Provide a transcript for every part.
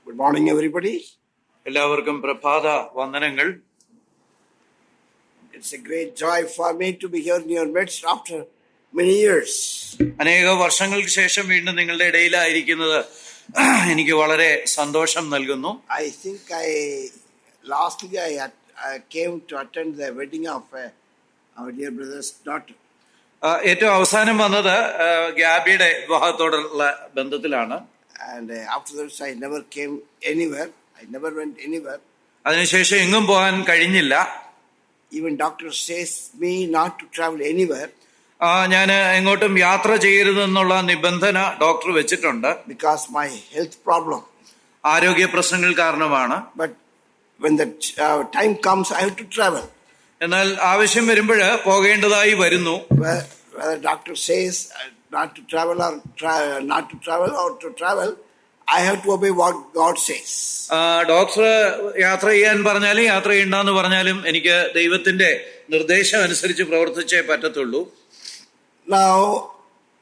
Good morning, everybody. എല്ലാവർക്കും പ്രഭാത വന്ദനങ്ങൾ. It's a great joy for me to be here in your midst after many years. അനേക വർഷങ്ങൾക്ക് ശേഷം വീണ്ടും നിങ്ങളുടെ ഇടയിലായിരിക്കുന്നത് എനിക്ക് വളരെ സന്തോഷം നൽകുന്നു. I think last week I came to attend the wedding of our dear brother's daughter. ഏറ്റവും അവസാനം വന്നത് ഗ്യാബിയുടെ വിവാഹത്തോടുള്ള ബന്ധത്തിലാണ്. And afterwards I never came anywhere. I never went anywhere. അതിനുശേഷം എങ്ങും പോകാൻ കഴിഞ്ഞില്ല. Even doctor says me not to travel anywhere. ഞാൻ എങ്ങോട്ടും യാത്ര ചെയ്യരുതെന്നുള്ള നിബന്ധന ഡോക്ടർ വെച്ചിട്ടുണ്ട്. Because my health problem. ആരോഗ്യ പ്രശ്നങ്ങൾ കാരണമാണ്. But when the time comes, I have to travel. എന്നാൽ ആവശ്യം വരുമ്പോൾ പോകേണ്ടതായി വരുന്നു. Whether doctor says not to travel or not to travel or to travel, I have to obey what God says. Doctor യാത്ര ചെയ്യാൻ പറഞ്ഞാലും യാത്ര ചെയ്യണ്ടെന്ന് പറഞ്ഞാലും എനിക്ക് ദൈവത്തിന്റെ നിർദ്ദേശം അനുസരിച്ച് പ്രവർത്തിച്ചേ പറ്റത്തുള്ളൂ. Now,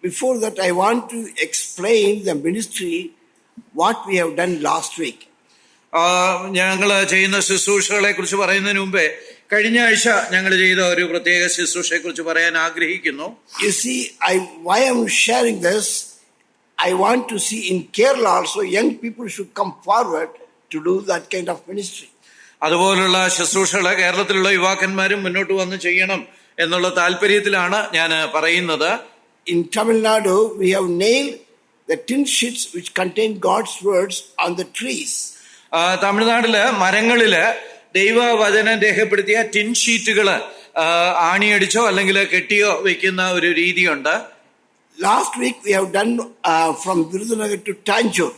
before that, I want to explain the ministry, what we have done last week. ഞങ്ങൾ ചെയ്യുന്ന ശുശ്രൂഷകളെ കുറിച്ച് പറയുന്നതിന് മുമ്പേ കഴിഞ്ഞ ആഴ്ച ഞങ്ങൾ ചെയ്ത ഒരു പ്രത്യേക ശുശ്രൂഷയെ കുറിച്ച് പറയാൻ ആഗ്രഹിക്കുന്നു. You see, why I am sharing this, I want to see in Kerala also young people should come forward to do that kind of ministry. അതുപോലുള്ള ശുശ്രൂഷകൾ കേരളത്തിലുള്ള യുവാക്കന്മാരും മുന്നോട്ട് വന്ന് ചെയ്യണം എന്നുള്ള താല്പര്യത്തിലാണ് ഞാൻ പറയുന്നത്. In Tamil Nadu, we have nailed the tin sheets which contain God's words on the trees. തമിഴ്നാട്ടില് മരങ്ങളില് ദൈവവചനം രേഖപ്പെടുത്തിയ ടിൻ ഷീറ്റുകള് ആണിയടിച്ചോ അല്ലെങ്കിൽ കെട്ടിയോ വെക്കുന്ന ഒരു രീതിയുണ്ട്. Last week we have done from Virudhunagar to Tanjore.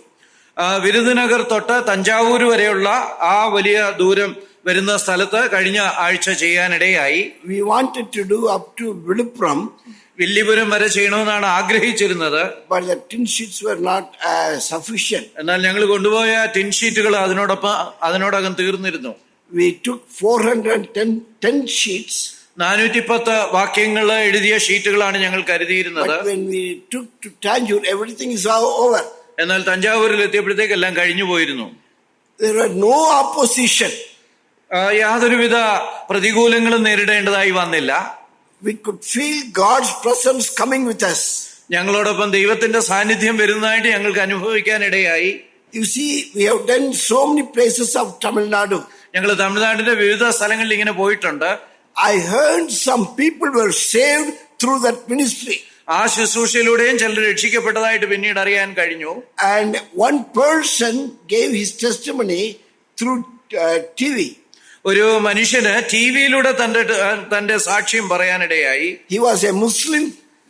Virudhunagar തൊട്ട് തഞ്ചാവൂർ വരെയുള്ള ആ വലിയ ദൂരം വരുന്ന സ്ഥലത്ത് കഴിഞ്ഞ ആഴ്ച ചെയ്യാനിടയായി. We wanted to do up to Viluppuram. വില്ലിപുരം വരെ ചെയ്യണമെന്നാണ് ആഗ്രഹിച്ചിരുന്നത്. But the tin sheets were not sufficient. എന്നാൽ ഞങ്ങൾ കൊണ്ടുപോയ ടിൻ ഷീറ്റുകൾ അതിനോടകം തീർന്നിരുന്നു. We took 410 sheets. 410 വാക്യങ്ങൾ എഴുതിയ ഷീറ്റുകളാണ് ഞങ്ങൾ കരുതിയിരുന്നത്. But when we took to Tanjore, everything is all over. എന്നാൽ തഞ്ചാവൂരിൽ എത്തിയപ്പോഴത്തേക്ക് എല്ലാം കഴിഞ്ഞു പോയിരുന്നു. There were no opposition. യാതൊരുവിധ പ്രതികൂലങ്ങളും നേരിടേണ്ടതായി വന്നില്ല. We could feel God's presence coming with us. ഞങ്ങളോടൊപ്പം ദൈവത്തിന്റെ സാന്നിധ്യം വരുന്നതായിട്ട് ഞങ്ങൾക്ക് അനുഭവിക്കാനിടയായി. You see, we have done so many places of Tamil Nadu. ഞങ്ങൾ തമിഴ്നാട്ടിന്റെ വിവിധ സ്ഥലങ്ങളിൽ ഇങ്ങനെ പോയിട്ടുണ്ട്. I heard some people were saved through that ministry. ആ ശുശ്രൂഷയിലൂടെയും ചിലർ രക്ഷിക്കപ്പെട്ടതായിട്ട് പിന്നീട് അറിയാൻ കഴിഞ്ഞു. And one person gave his testimony through TV. ഒരു മനുഷ്യന് ടിവിയിലൂടെ തന്റെ സാക്ഷ്യം പറയാനിടയായി. He was a Muslim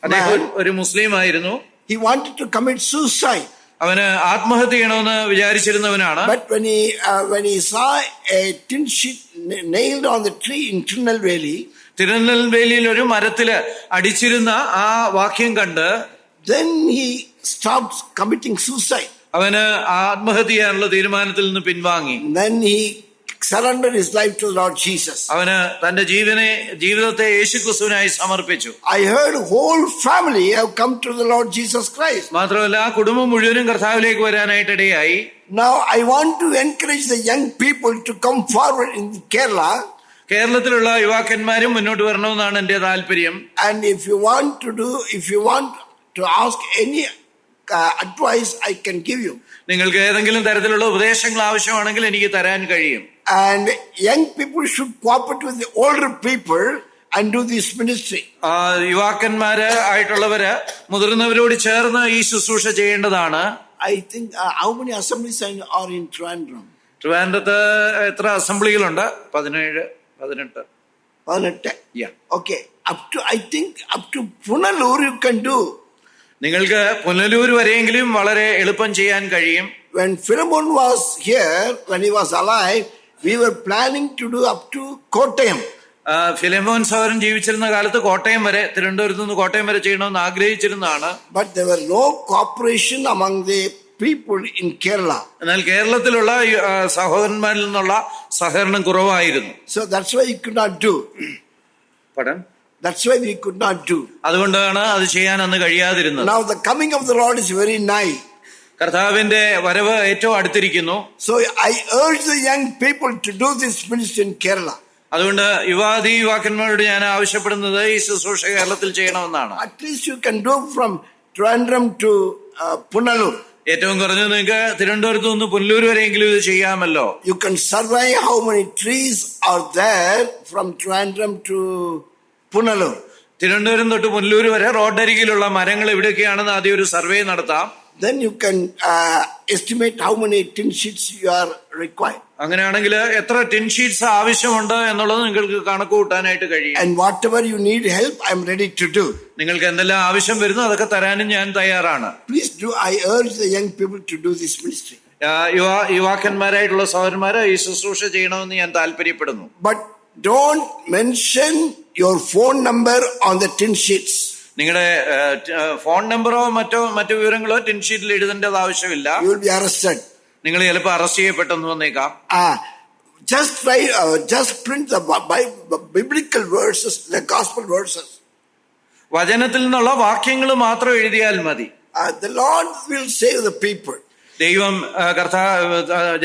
അദ്ദേഹം man. ഒരു മുസ്ലിം ആയിരുന്നു. He wanted to commit suicide. അവന് ആത്മഹത്യ ചെയ്യണമെന്ന് വിചാരിച്ചിരുന്നവനാണ്. But when he saw a tin sheet nailed on the tree in Tirunelveli, തിരുനെൽവേലിയിൽ ഒരു മരത്തില് അടിച്ചിരുന്ന ആ വാക്യം കണ്ട് then he stopped committing suicide. അവന് ആത്മഹത്യ ചെയ്യാനുള്ള തീരുമാനത്തിൽ നിന്ന് പിൻവാങ്ങി. Then he surrendered his life to the Lord Jesus. അവന് തന്റെ ജീവിതത്തെ യേശുക്രിസ്തുവിനായി സമർപ്പിച്ചു. I heard whole family have come to the Lord Jesus Christ. മാത്രമല്ല ആ കുടുംബം മുഴുവനും കർത്താവിലേക്ക് വരാനായിട്ട് ഇടയായി. Now I want to encourage the young people to come forward in Kerala. കേരളത്തിലുള്ള യുവാക്കന്മാരും മുന്നോട്ട് വരണമെന്നാണ് എന്റെ താല്പര്യം. And if you want to ask any advice, I can give you. നിങ്ങൾക്ക് ഏതെങ്കിലും തരത്തിലുള്ള ഉപദേശങ്ങൾ ആവശ്യമാണെങ്കിൽ എനിക്ക് തരാൻ കഴിയും. And young people should cooperate with the older people and do this ministry. യുവാക്കന്മാര് ആയിട്ടുള്ളവര് മുതിർന്നവരോട് ചേർന്ന് ഈ ശുശ്രൂഷ ചെയ്യേണ്ടതാണ്. I think how many assemblies are in Trivandrum? ട്രിവാൻഡ്രത്ത് എത്ര അസംബ്ലികളുണ്ട്? 17, 18. Yeah. Okay. I think up to Punalur you can do. നിങ്ങൾക്ക് പുനലൂർ വരെയെങ്കിലും വളരെ എളുപ്പം ചെയ്യാൻ കഴിയും. When Philemon was here, when he was alive, we were planning to do up to Kottayam. ഫിലിമോൻ സഹോദരൻ ജീവിച്ചിരുന്ന കാലത്ത് കോട്ടയം വരെ, തിരുവനന്തപുരത്ത് നിന്ന് കോട്ടയം വരെ ചെയ്യണമെന്ന് ആഗ്രഹിച്ചിരുന്നതാണ്. But there were no cooperation among the people in Kerala. എന്നാൽ കേരളത്തിലുള്ള സഹോദരന്മാരിൽ നിന്നുള്ള സഹകരണം കുറവായിരുന്നു. So that's why you could not do. Pardon? That's why we could not do. അതുകൊണ്ടാണ് അത് ചെയ്യാൻ അന്ന് കഴിയാതിരുന്നത്. Now the coming of the Lord is very nigh. കർത്താവിന്റെ വരവ് ഏറ്റവും അടുത്തിരിക്കുന്നു. So I urge the young people to do this ministry in Kerala. അതുകൊണ്ട് യുവാക്കന്മാരോട് ഞാൻ ആവശ്യപ്പെടുന്നത് ഈ ശുശ്രൂഷ കേരളത്തിൽ ചെയ്യണമെന്നാണ്. At least you can do from Trivandrum to Punalur. ഏറ്റവും കുറഞ്ഞത് നിങ്ങൾക്ക് തിരുവനന്തപുരത്ത് നിന്ന് പുനലൂർ വരെയെങ്കിലും ഇത് ചെയ്യാമല്ലോ. You can survey how many trees are there from Trivandrum to Punalur. Thiruvananthapuram തൊട്ട് പുനലൂർ വരെ റോഡരികിലുള്ള മരങ്ങൾ എവിടെയൊക്കെയാണെന്ന് ആദ്യം ഒരു സർവേ നടത്താം. Then you can estimate how many tin sheets you are required. അങ്ങനെയാണെങ്കിൽ എത്ര ടിൻ ഷീറ്റ്സ് ആവശ്യമുണ്ട് എന്നുള്ളത് നിങ്ങൾക്ക് കണക്ക് കൂട്ടാനായിട്ട് കഴിയും. And whatever you need help, I am ready to do. നിങ്ങൾക്ക് എന്തെല്ലാം ആവശ്യം വരുന്നു അതൊക്കെ തരാനും ഞാൻ തയ്യാറാണ്. Please do. I urge the young people to do this ministry. യുവാക്കന്മാരായിട്ടുള്ള സഹോദരന്മാരെ ഈ ശുശ്രൂഷ ചെയ്യണമെന്ന് ഞാൻ താല്പര്യപ്പെടുന്നു. But don't mention your phone number on the tin sheets. നിങ്ങളുടെ ഫോൺ നമ്പറോ മറ്റു വിവരങ്ങളോ ടിൻ ഷീറ്റിൽ എഴുതേണ്ടത് ആവശ്യമില്ല. You will be arrested. നിങ്ങൾ ചിലപ്പോൾ അറസ്റ്റ് ചെയ്യപ്പെട്ടെന്ന് വന്നേക്കാം. Just print the biblical verses, the gospel verses. വചനത്തിൽ നിന്നുള്ള വാക്യങ്ങൾ മാത്രം എഴുതിയാൽ മതി. The Lord will save the people. ദൈവം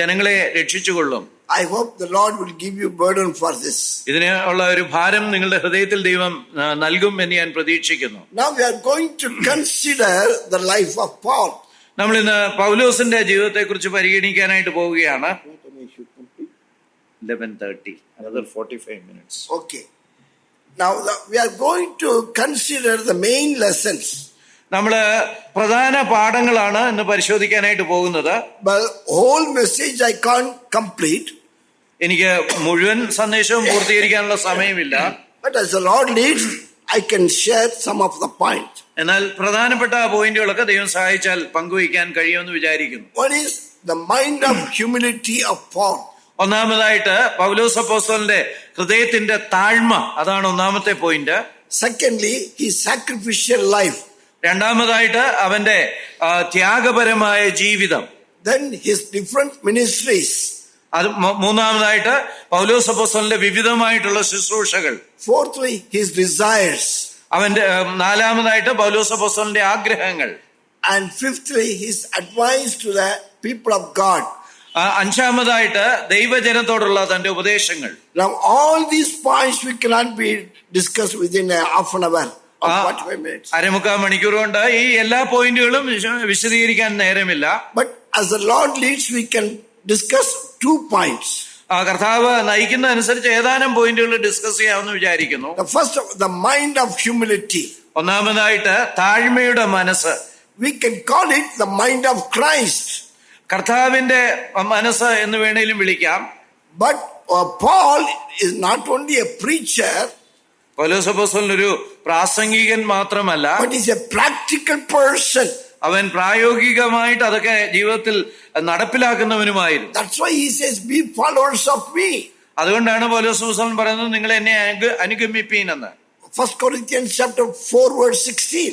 ജനങ്ങളെ രക്ഷിച്ചുകൊള്ളും. I hope the Lord will give you burden for this. ഇതിന് ഉള്ള ഒരു ഭാരം നിങ്ങളുടെ ഹൃദയത്തിൽ ദൈവം നൽകും എന്ന് ഞാൻ പ്രതീക്ഷിക്കുന്നു. Now we are going to consider the life of Paul. നമ്മൾ ഇന്ന് പൗലോസിന്റെ ജീവിതത്തെ കുറിച്ച് പരിഗണിക്കാനായിട്ട് പോവുകയാണ്. 11:30, another 45 minutes. Okay. Now we are going to consider the main lessons. നമ്മള് പ്രധാന പാഠങ്ങളാണ് ഇന്ന് പരിശോധിക്കാനായിട്ട് പോകുന്നത്. But whole message I can't complete. എനിക്ക് മുഴുവൻ സന്ദേശവും പൂർത്തീകരിക്കാനുള്ള സമയമില്ല. But as the Lord leads, I can share some of the points. എന്നാൽ പ്രധാനപ്പെട്ട പോയിന്റുകളൊക്കെ ദൈവം സഹായിച്ചാൽ പങ്കുവയ്ക്കാൻ കഴിയുമെന്ന് വിചാരിക്കുന്നു. One is the mind of humility of Paul. ഒന്നാമതായിട്ട് പൗലോസ് അപ്പോസ്തലന്റെ ഹൃദയത്തിന്റെ താഴ്മ, അതാണ് ഒന്നാമത്തെ point. Secondly, his sacrificial life. രണ്ടാമതായിട്ട് അവന്റെ ത്യാഗപരമായ ജീവിതം. Then his different ministries. അത് മൂന്നാമതായിട്ട് പൗലോസ് അപ്പോസ്തലന്റെ വിവിധമായിട്ടുള്ള ശുശ്രൂഷകൾ. Fourthly, his desires. അവന്റെ നാലാമതായിട്ട് പൗലോസ് അപ്പോസ്തലന്റെ ആഗ്രഹങ്ങൾ. And fifthly, his advice to the people of God. അഞ്ചാമതായിട്ട് ദൈവജനത്തോടുള്ള തന്റെ ഉപദേശങ്ങൾ. Now all these points we cannot be discussed within a half an hour or 45 minutes. അരമുക്കാൽ മണിക്കൂർ കൊണ്ട് ഈ എല്ലാ പോയിന്റുകളും വിശദീകരിക്കാൻ നേരമില്ല. But as the Lord leads, we can discuss 2 points. കർത്താവ് നയിക്കുന്ന അനുസരിച്ച് ഏതാനും പോയിന്റുകൾ ഡിസ്കസ് ചെയ്യാമെന്ന് വിചാരിക്കുന്നു. The first, the mind of humility. ഒന്നാമതായിട്ട് താഴ്മയുടെ മനസ്സ്. We can call it the mind of Christ. കർത്താവിന്റെ മനസ്സ് എന്ന് വേണേലും വിളിക്കാം. But Paul is not only a preacher, പൗലോസ് അപ്പോസ്തലൻ ഒരു പ്രാസംഗികൻ മാത്രമല്ല, but he's a practical person. അവൻ പ്രായോഗികമായിട്ട് അതൊക്കെ ജീവിതത്തിൽ നടപ്പിലാക്കുന്നവനുമായിരുന്നു. That's why he says, be followers of me. അതുകൊണ്ടാണ് പൗലോസ് അപ്പോസ്തലൻ പറയുന്നത്, നിങ്ങൾ എന്നെ അനുഗമിപ്പീൻ എന്ന്. 1 Corinthians chapter 4 verse 16.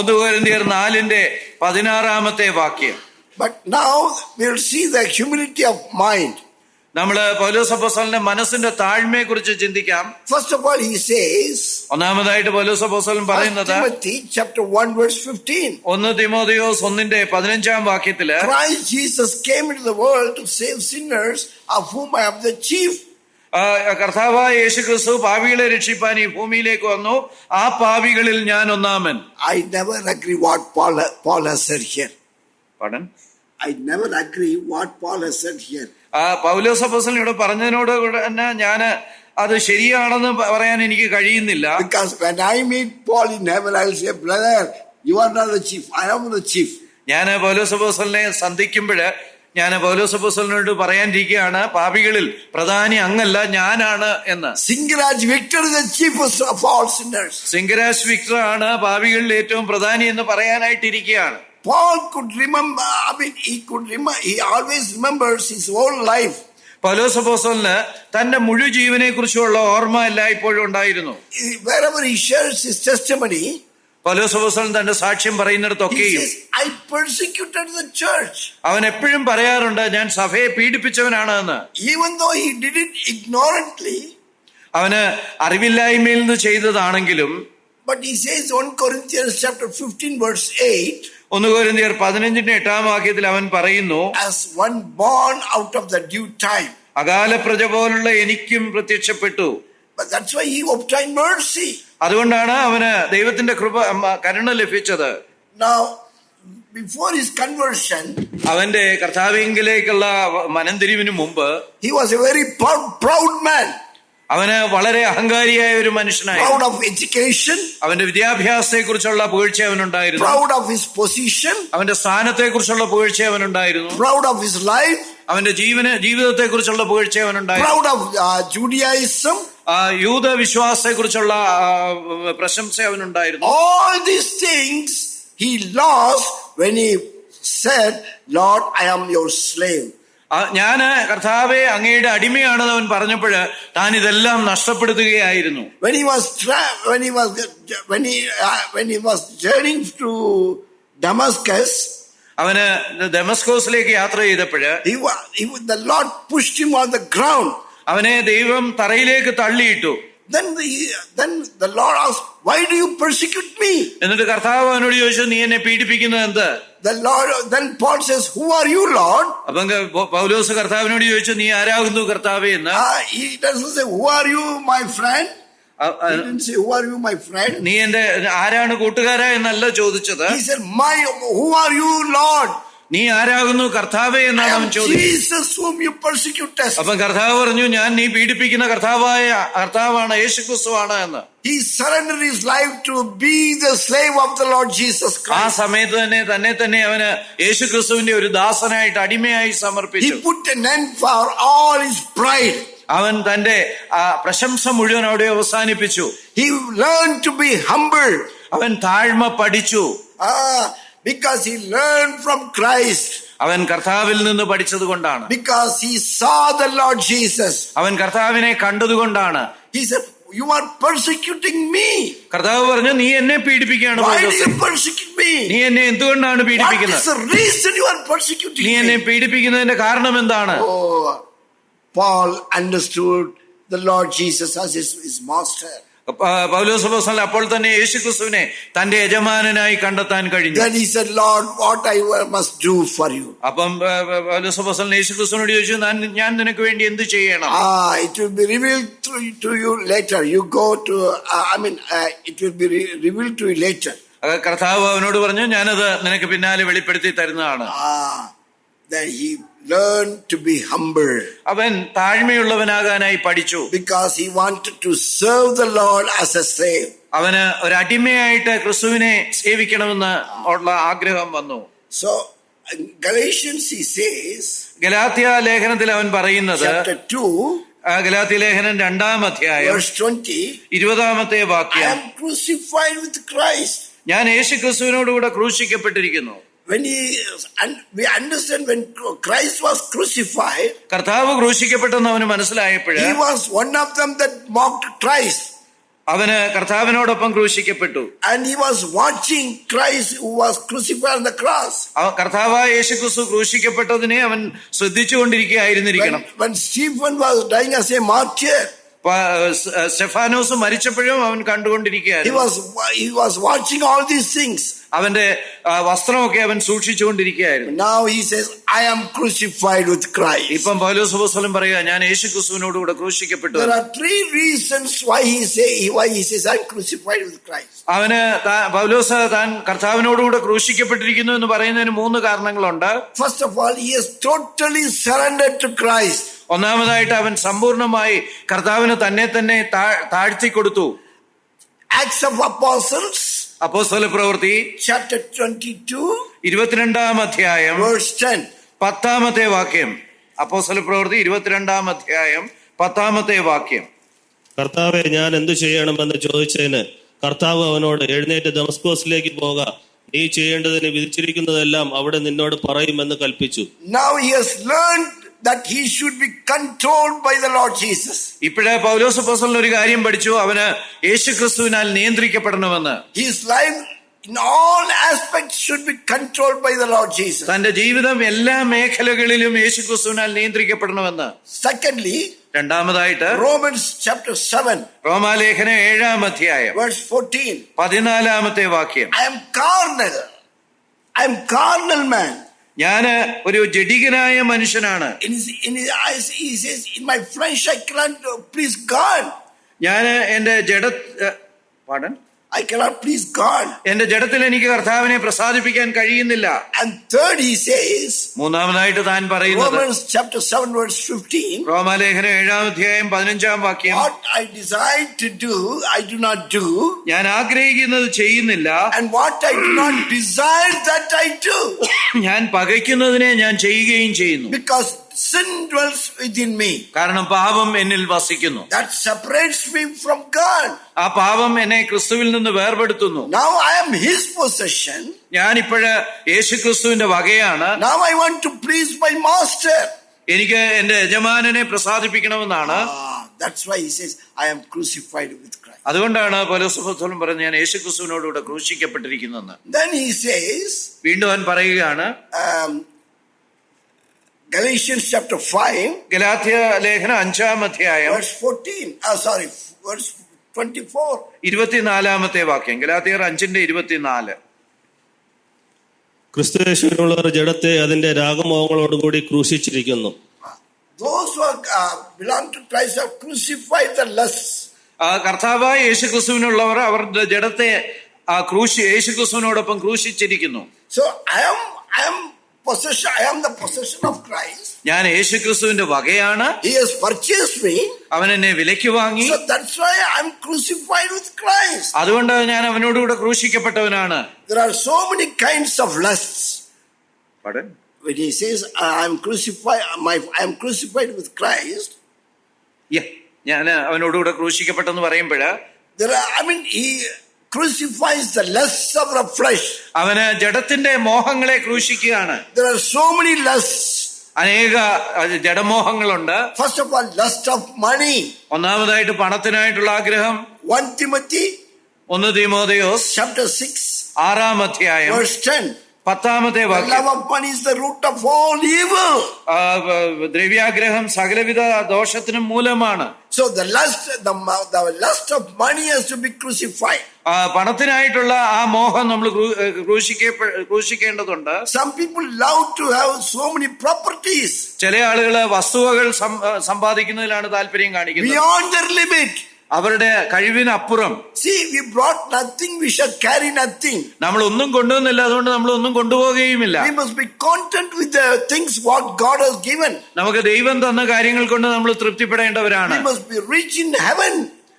1 കൊരിന്ത്യർ 4:16 വാക്യം. But now we'll see the humility of mind. നമ്മള് പൗലോസ് അപ്പോസ്തലന്റെ മനസ്സിന്റെ താഴ്മയെ കുറിച്ച് ചിന്തിക്കാം. First of all, he says, ഒന്നാമതായിട്ട് പൗലോസ് അപ്പോസ്തലൻ പറയുന്നത്, Timothy chapter 1 verse 15. 1 തിമോഥെയോസ് 1:15 വാക്യത്തില്, Christ Jesus came into the world to save sinners, of whom I am the chief. കർത്താവായ യേശുക്രിസ്തു പാപികളെ രക്ഷിപ്പാൻ ഈ ഭൂമിയിലേക്ക് വന്നു, ആ പാപികളിൽ ഞാൻ ഒന്നാമൻ. I never agree what Paul has said here. Pardon? I never agree what Paul has said here. പൗലോസ് അപ്പോസ്തലൻ ഇവിടെ പറഞ്ഞതിനോട് തന്നെ ഞാൻ അത് ശരിയാണെന്ന് പറയാൻ എനിക്ക് കഴിയുന്നില്ല. Because when I meet Paul in heaven, I will say, brother, you are not the chief, I am the chief. ഞാൻ പൗലോസ് അപ്പോസ്തലനെ സന്ധിക്കുമ്പോഴ് ഞാൻ പൗലോസ് അപ്പോസ്തലനോട് പറയാനിരിക്കുകയാണ്, പാപികളിൽ പ്രധാനി അങ്ങല്ല, ഞാനാണ് എന്ന്. Singaraj Victor is the chiefest of all sinners. Singaraj Victor ആണ് പാപികളിൽ ഏറ്റവും പ്രധാനി എന്ന് പറയാനായിട്ടിരിക്കുകയാണ്. Paul could remember, he always remembers his whole life. പൗലോസ് അപ്പോസ്തലന് തന്റെ മുഴു ജീവനെ കുറിച്ചുള്ള ഓർമ്മ എല്ലായ്പ്പോഴും ഉണ്ടായിരുന്നു. Wherever he shares his testimony, പൗലോസ് അപ്പോസ്തലൻ തന്റെ സാക്ഷ്യം പറയുന്നിടത്തൊക്കെയും I persecuted the church. അവൻ എപ്പോഴും പറയാറുണ്ട്, ഞാൻ സഭയെ പീഡിപ്പിച്ചവനാണ് എന്ന്. Even though he did it ignorantly, അവന് അറിവില്ലായ്മയിൽ നിന്ന് ചെയ്തതാണെങ്കിലും, but he says 1 Corinthians chapter 15 verse 8, 1 കൊരിന്ത്യർ 15:8 അവൻ പറയുന്നു, as one born out of the due time. അകാലപ്രജ പോലുള്ള എനിക്കും പ്രത്യക്ഷപ്പെട്ടു. But that's why he obtained mercy. അതുകൊണ്ടാണ് അവന് ദൈവത്തിന്റെ കരുണ ലഭിച്ചത്. Now, before his conversion, അവന്റെ കർത്താവിങ്കിലേക്കുള്ള മനംതിരിവിന് മുമ്പ് he was a very proud man. അവന് വളരെ അഹങ്കാരിയായ ഒരു മനുഷ്യനായി. Proud of education. അവന്റെ വിദ്യാഭ്യാസത്തെ കുറിച്ചുള്ള പുകഴ്ച അവനുണ്ടായിരുന്നു. Proud of his position. അവന്റെ സ്ഥാനത്തെ കുറിച്ചുള്ള പുകഴ്ച അവനുണ്ടായിരുന്നു. Proud of his life. അവന്റെ ജീവിതത്തെ കുറിച്ചുള്ള പുകഴ്ച അവനുണ്ടായിരുന്നു. Proud of Judaism. യൂത വിശ്വാസത്തെ കുറിച്ചുള്ള പ്രശംസ അവനുണ്ടായിരുന്നു. All these things he lost when he said, Lord, I am your slave. ഞാന് കർത്താവേ അങ്ങയുടെ അടിമയാണെന്ന് അവൻ പറഞ്ഞപ്പോഴ് താൻ ഇതെല്ലാം നഷ്ടപ്പെടുത്തുകയായിരുന്നു. When he was journeying to Damascus, അവന് ദമസ്കോസിലേക്ക് യാത്ര ചെയ്തപ്പോഴ് the Lord pushed him on the ground. അവനെ ദൈവം തറയിലേക്ക് തള്ളിയിട്ടു. Then the Lord asked, why do you persecute me? എന്നിട്ട് കർത്താവ് അവനോട് ചോദിച്ചു, നീ എന്നെ പീഡിപ്പിക്കുന്നത് എന്ത്? Then Paul says, who are you, Lord? അപ്പം പൗലോസ് കർത്താവിനോട് ചോദിച്ചു, നീ ആരാകുന്നു കർത്താവേ എന്ന്. He doesn't say, who are you, my friend? He didn't say, who are you, my friend? നീ എന്റെ ആരാണ് കൂട്ടുകാരാ എന്നല്ല ചോദിച്ചത്. He said, who are you, Lord? നീ ആരാകുന്നു കർത്താവേ എന്നാണ് അവൻ ചോദിച്ചത്. Jesus whom you persecutest. അപ്പം കർത്താവ് പറഞ്ഞു, ഞാൻ നീ പീഡിപ്പിക്കുന്ന കർത്താവാണ്, യേശുക്രിസ്തുവാണ് എന്ന്. He surrendered his life to be the slave of the Lord Jesus Christ. ആ സമയത്ത് തന്നെ അവന് യേശുക്രിസ്തുവിന്റെ ഒരു ദാസനായിട്ട് അടിമയായി സമർപ്പിച്ചു. He put an end for all his pride. അവൻ തന്റെ പ്രശംസ മുഴുവൻ അവിടെ അവസാനിപ്പിച്ചു. He learned to be humble. അവൻ താഴ്മ പഠിച്ചു. Because he learned from Christ. അവൻ കർത്താവിൽ നിന്ന് പഠിച്ചത് കൊണ്ടാണ്. Because he saw the Lord Jesus. അവൻ കർത്താവിനെ കണ്ടതുകൊണ്ടാണ്. He said, you are persecuting me. കർത്താവ് പറഞ്ഞു, നീ എന്നെ പീഡിപ്പിക്കുകയാണ്. Why do you persecute me? നീ എന്നെ എന്തുകൊണ്ടാണ് പീഡിപ്പിക്കുന്നത്? What is the reason you are persecuting me? നീ എന്നെ പീഡിപ്പിക്കുന്നതിന്റെ കാരണം എന്താണ്? Oh, Paul understood the Lord Jesus as his master. പൗലോസ് അപ്പോസ്തലൻ അപ്പോൾ തന്നെ യേശുക്രിസ്തുവിനെ തന്റെ യജമാനനായി കണ്ടെത്താൻ കഴിഞ്ഞു. Then he said, Lord, what I must do for you? അപ്പം പൗലോസ് അപ്പോസ്തലൻ യേശുക്രിസ്തുവിനോട് ചോദിച്ചു, ഞാൻ നിനക്ക് വേണ്ടി എന്ത് ചെയ്യണം? It will be revealed to you later. You go to it will be revealed to you later. കർത്താവ് അവനോട് പറഞ്ഞു, ഞാനത് നിനക്ക് പിന്നാലെ വെളിപ്പെടുത്തി തരുന്നതാണ്. Then he learned to be humble. അവൻ താഴ്മയുള്ളവനാകാനായി പഠിച്ചു. Because he wanted to serve the Lord as a slave. അവന് ഒരു അടിമയായിട്ട് ക്രിസ്തുവിനെ സേവിക്കണമെന്ന് ഉള്ള ആഗ്രഹം വന്നു. So in Galatians he says, Galatia ലേഖനത്തിൽ അവൻ പറയുന്നത്, chapter 2, ഗലാത്യ ലേഖനം 2-ാം അധ്യായം verse 20, 20-ാമത്തെ I വാക്യം, am crucified with Christ. ഞാൻ യേശുക്രിസ്തുവിനോടുകൂടെ ക്രൂശിക്കപ്പെട്ടിരിക്കുന്നു. We understand when Christ was crucified, കർത്താവ് ക്രൂശിക്കപ്പെട്ടെന്ന് അവന് മനസ്സിലായപ്പോഴ് he was one of them that mocked Christ. അവന് കർത്താവിനോടൊപ്പം ക്രൂശിക്കപ്പെട്ടു. And he was watching Christ who was crucified on the cross. കർത്താവായ യേശുക്രിസ്തു ക്രൂശിക്കപ്പെട്ടതിനെ അവൻ ശ്രദ്ധിച്ചുകൊണ്ടിരിക്കുകയായിരുന്നിരിക്കണം. When Stephen was dying as a martyr, Stephanos മരിച്ചപ്പോഴും അവൻ കണ്ടുകൊണ്ടിരിക്കുകയായിരുന്നു. he was watching all these things. അവന്റെ വസ്ത്രമൊക്കെ അവൻ സൂക്ഷിച്ചുകൊണ്ടിരിക്കുകയായിരുന്നു. Now he says, I am crucified with Christ. ഇപ്പം പൗലോസ് അപ്പോസ്തലൻ പറയുക, ഞാൻ യേശുക്രിസ്തുവിനോടുകൂടെ ക്രൂശിക്കപ്പെട്ടു. There are 3 reasons why he says I am crucified with Christ. അവന് പൗലോസ് താൻ കർത്താവിനോടുകൂടെ ക്രൂശിക്കപ്പെട്ടിരിക്കുന്നു എന്ന് പറയുന്നതിന് 3 കാരണങ്ങളുണ്ട്. First of all, he has totally surrendered to Christ. ഒന്നാമതായിട്ട് അവൻ സമ്പൂർണമായി കർത്താവിന് തന്നെ താഴ്ത്തി കൊടുത്തു. Acts of Apostles, അപ്പോസ്തല പ്രവൃത്തി chapter 22, 22-ാം അധ്യായം verse 10. 10-ാമത്തെ വാക്യം. അപ്പോസ്തല പ്രവൃത്തി 22-ാം അധ്യായം 10-ാമത്തെ വാക്യം. കർത്താവെ, ഞാൻ എന്തു ചെയ്യണമെന്ന് ചോദിച്ചതിന് കർത്താവ് അവനോട്, എഴുന്നേറ്റ് ദമസ്കോസിലേക്ക് പോക, നീ ചെയ്യേണ്ടതിന് വിധിച്ചിരിക്കുന്നതെല്ലാം അവിടെ നിന്നോട് പറയുമെന്ന് കൽപ്പിച്ചു. Now he has learned that he should be controlled by the Lord Jesus. ഇപ്പോഴേ പൗലോസ് അപ്പോസ്തലൻ ഒരു കാര്യം പഠിച്ചു, അവന് യേശുക്രിസ്തുവിനാൽ നിയന്ത്രിക്കപ്പെടണമെന്ന്. His life in all aspects should be controlled by the Lord Jesus. തന്റെ ജീവിതം എല്ലാ മേഖലകളിലും യേശുക്രിസ്തുവിനാൽ നിയന്ത്രിക്കപ്പെടണമെന്ന്. Secondly, രണ്ടാമതായിട്ട് Romans chapter 7, റോമാലേഖനം 7-ാം അധ്യായം verse 14. 14-ാമത്തെ വാക്യം. I am carnal. I'm carnal man. ഞാന് ഒരു ജഡികനായ മനുഷ്യനാണ്. In his eyes, he says, in my flesh I cannot please God. ഞാന് എന്റെ Patan I cannot please God. എന്റെ ജഡത്തിൽ എനിക്ക് കർത്താവിനെ പ്രസാദിപ്പിക്കാൻ കഴിയുന്നില്ല. And third, he says, മൂന്നാമതായിട്ട് താൻ പറയുന്നത് Romans chapter 7 verse 15, റോമാലേഖനം 7-ാം അധ്യായം 15-ാം വാക്യം, what I desire to do, I do not do, ഞാൻ ആഗ്രഹിക്കുന്നത് ചെയ്യുന്നില്ല, and what I do not desire, that I do. ഞാൻ പകയ്ക്കുന്നതിനെ ഞാൻ ചെയ്യുകയും ചെയ്യുന്നു. Because sin dwells within me. കാരണം പാപം എന്നിൽ വസിക്കുന്നു. That separates me from God. ആ പാപം എന്നെ ക്രിസ്തുവിൽ നിന്ന് വേർപെടുത്തുന്നു. Now I am his possession. ഞാനിപ്പോഴ് യേശുക്രിസ്തുവിന്റെ വകയാണ്. Now I want to please my master. എനിക്ക് എന്റെ യജമാനനെ പ്രസാദിപ്പിക്കണമെന്നാണ്. That's why he says, I am crucified with Christ. അതുകൊണ്ടാണ് പൗലോസ് അപ്പോസ്തലൻ പറഞ്ഞത്, ഞാൻ യേശുക്രിസ്തുവിനോടുകൂടെ ക്രൂശിക്കപ്പെട്ടിരിക്കുന്നെന്ന്. Then he says, വീണ്ടും അവൻ പറയുകയാണ്, Galatians chapter 5, ഗലാത്യ ലേഖനം 5-ാം അധ്യായം verse 24. 24-ാമത്തെ വാക്യം. ഗലാത്യർ 5:24. ക്രിസ്തുയേശുവിനുള്ളവർ ജഡത്തെ അതിന്റെ രാഗമോഹങ്ങളോടുകൂടി ക്രൂശിച്ചിരിക്കുന്നു. Those who belong to Christ have crucified the lusts. കർത്താവായ യേശുക്രിസ്തുവിനുള്ളവർ അവരുടെ ജഡത്തെ യേശുക്രിസ്തുവിനോടൊപ്പം ക്രൂശിച്ചിരിക്കുന്നു. So I am the possession of Christ. ഞാൻ യേശുക്രിസ്തുവിന്റെ വകയാണ്. He has purchased me. അവൻ എന്നെ വിലയ്ക്ക് വാങ്ങി. So that's why I'm crucified with Christ. അതുകൊണ്ട് ഞാൻ അവനോടുകൂടെ ക്രൂശിക്കപ്പെട്ടവനാണ്. There are so many kinds of lusts. Pardon? When he says I am crucified with Christ, ഞാൻ അവനോടുകൂടെ ക്രൂശിക്കപ്പെട്ടെന്ന് പറയുമ്പോഴ് he crucifies the lusts of the flesh. അവന് ജഡത്തിന്റെ മോഹങ്ങളെ ക്രൂശിക്കുകയാണ്. There are so many lusts. അനേക ജഡമോഹങ്ങളുണ്ട്. First of all, lust of money. ഒന്നാമതായിട്ട് പണത്തിനായിട്ടുള്ള ആഗ്രഹം. 1 Timothy chapter 6 6-ാം അധ്യായം verse 10. 10-ാമത്തെ The വാക്യം. love of money is the root of all evil. ദ്രവ്യാഗ്രഹം സകലവിധ ദോഷത്തിനും മൂലമാണ്. So the lust of money has to be crucified. പണത്തിനായിട്ടുള്ള ആ മോഹം നമ്മൾ ക്രൂശിക്കേണ്ടതുണ്ട്. Some people love to have so many properties. ചില ആളുകള് വസ്തുവകൾ സമ്പാദിക്കുന്നതിലാണ് താല്പര്യം കാണിക്കുന്നത്. Beyond their limit. അവരുടെ കഴിവിനപ്പുറം. See, we brought nothing, we shall carry nothing. നമ്മൾ ഒന്നും കൊണ്ടുവന്നില്ല, അതുകൊണ്ട് നമ്മൾ ഒന്നും കൊണ്ടുപോകുകയുമില്ല. We must be content with the things what God has given. നമുക്ക് ദൈവം തന്ന കാര്യങ്ങൾ കൊണ്ട് നമ്മൾ തൃപ്തിപ്പെടേണ്ടവരാണ്. We must be rich in heaven.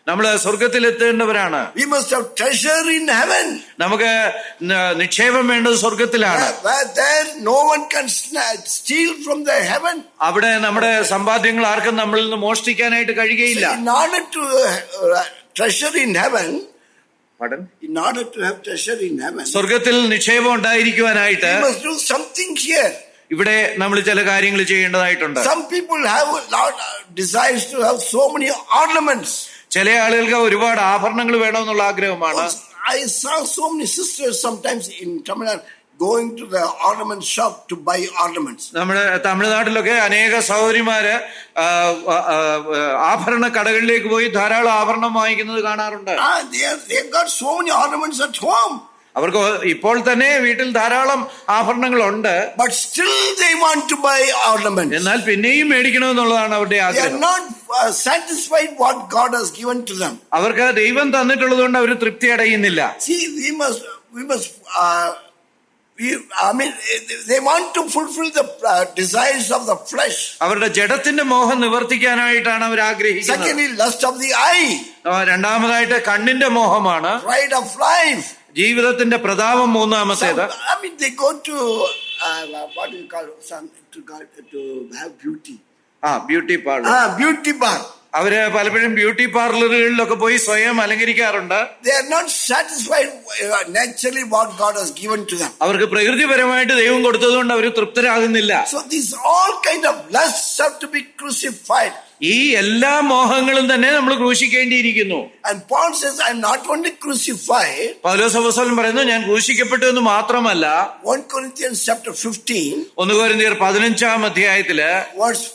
നമ്മൾ സ്വർഗത്തിലെത്തേണ്ടവരാണ്. We must have treasure in heaven. നമുക്ക് നിക്ഷേപം വേണ്ടത് സ്വർഗത്തിലാണ്. There no one can steal from the heaven. അവിടെ നമ്മുടെ സമ്പാദ്യങ്ങൾ ആർക്കും നമ്മളിൽ നിന്ന് മോഷ്ടിക്കാനായിട്ട് കഴിയുകയില്ല. In order to treasure in heaven, Pardon? In order to have treasure in heaven, സ്വർഗത്തിൽ നിക്ഷേപം ഉണ്ടായിരിക്കുവാനായിട്ട് we must do something here. ഇവിടെ നമ്മൾ ചില കാര്യങ്ങൾ ചെയ്യേണ്ടതായിട്ടുണ്ട്. Some people have a lot desires to have so many ornaments. ചില ആളുകൾക്ക് ഒരുപാട് ആഭരണങ്ങൾ വേണമെന്നുള്ള ആഗ്രഹമാണ്. I saw so many sisters sometimes in Tamil Nadu going to the ornament shop to buy ornaments. നമ്മുടെ തമിഴ്നാട്ടിലൊക്കെ അനേക സഹോദരിമാര് ആഭരണ കടകളിലേക്ക് പോയി ധാരാളം ആഭരണം വാങ്ങിക്കുന്നത് കാണാറുണ്ട്. They got so many ornaments at home. അവർക്ക് ഇപ്പോൾ തന്നെ വീട്ടിൽ ധാരാളം ആഭരണങ്ങളുണ്ട്. But still they want to buy ornaments. എന്നാൽ പിന്നെയും മേടിക്കണമെന്നുള്ളതാണ് അവരുടെ They ആഗ്രഹം. are not satisfied what God has given to them. അവർക്ക് ദൈവം തന്നിട്ടുള്ളത് കൊണ്ട് അവർ തൃപ്തി അടയുന്നില്ല. See, they want to fulfill the desires of the flesh. അവരുടെ ജഡത്തിന്റെ മോഹം നിവർത്തിക്കാനായിട്ടാണ് അവർ ആഗ്രഹിക്കുന്നത്. Secondly, lust of the eye. രണ്ടാമതായിട്ട് കണ്ണിന്റെ മോഹമാണ്. Pride of life. ജീവിതത്തിന്റെ പ്രതാപം മൂന്നാമത്തേത്. They go to what do you call to have beauty. Beauty parlour. Beauty bar. അവര് പലപ്പോഴും ബ്യൂട്ടി പാർലറുകളിലൊക്കെ പോയി സ്വയം അലങ്കരിക്കാറുണ്ട്. They are not satisfied naturally what God has given to them. അവർക്ക് പ്രകൃതിപരമായിട്ട് ദൈവം കൊടുത്തതുകൊണ്ട് അവർ തൃപ്തരാകുന്നില്ല. So these all kind of lusts have to be crucified. ഈ എല്ലാ മോഹങ്ങളും തന്നെ നമ്മൾ ക്രൂശിക്കേണ്ടിയിരിക്കുന്നു. And Paul says, I am not only crucified. പൗലോസ് അപ്പോസ്തലൻ പറയുന്നു, ഞാൻ ക്രൂശിക്കപ്പെട്ടു എന്ന് മാത്രമല്ല. 1 Corinthians chapter 15 1 കൊരിന്ത്യർ 15-ാം അധ്യായത്തില് verse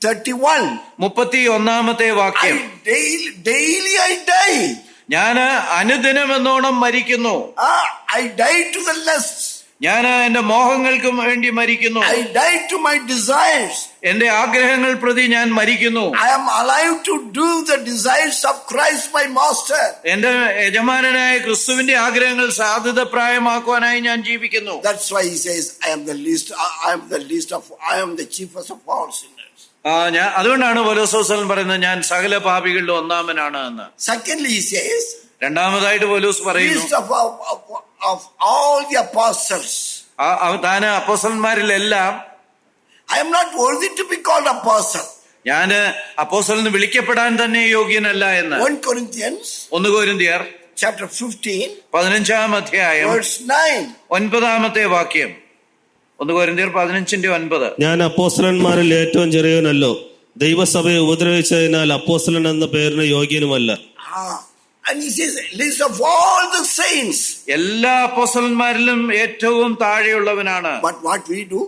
31. 31-ാമത്തെ വാക്യം. Daily I die. ഞാൻ അനുദിനം എന്നോണം മരിക്കുന്നു. I die to the lusts. ഞാൻ എന്റെ മോഹങ്ങൾക്കും വേണ്ടി മരിക്കുന്നു. I die to my desires. എന്റെ ആഗ്രഹങ്ങൾ പ്രതി ഞാൻ മരിക്കുന്നു. I am alive to do the desires of Christ my master. എന്റെ യജമാനനായ ക്രിസ്തുവിന്റെ ആഗ്രഹങ്ങൾ സാധ്യതപ്രായമാക്കുവാനായി ഞാൻ ജീവിക്കുന്നു. That's why he says, I am the chiefest of all sinners. അതുകൊണ്ടാണ് പൗലോസ് പറയുന്നത് ഞാൻ സകല പാപികളിൽ ഒന്നാമനാണ് എന്ന്. Secondly, he says, രണ്ടാമതായിട്ട് പൗലോസ് പറയുന്നു, least of all the apostles. താൻ അപ്പോസ്തലന്മാരിലെല്ലാം I am not worthy to be called apostle. ഞാൻ അപ്പോസ്തലൻ എന്ന് വിളിക്കപ്പെടാൻ തന്നെ യോഗ്യനല്ല എന്ന്. 1 Corinthians 1 കൊരിന്ത്യർ chapter 15 15-ാം അധ്യായം verse 9. 9-ാമത്തെ വാക്യം. 1 കൊരിന്ത്യർ 15:9. ഞാൻ അപ്പോസ്തലന്മാരിൽ ഏറ്റവും ചെറിയവനല്ലോ, ദൈവസഭയെ ഉപദ്രവിച്ചതിനാൽ അപ്പോസ്തലൻ എന്ന പേരിന് യോഗ്യനുമല്ല. And he says, list of all the saints. എല്ലാ അപ്പോസ്തലന്മാരിലും ഏറ്റവും താഴെയുള്ളവനാണ്. But what we do?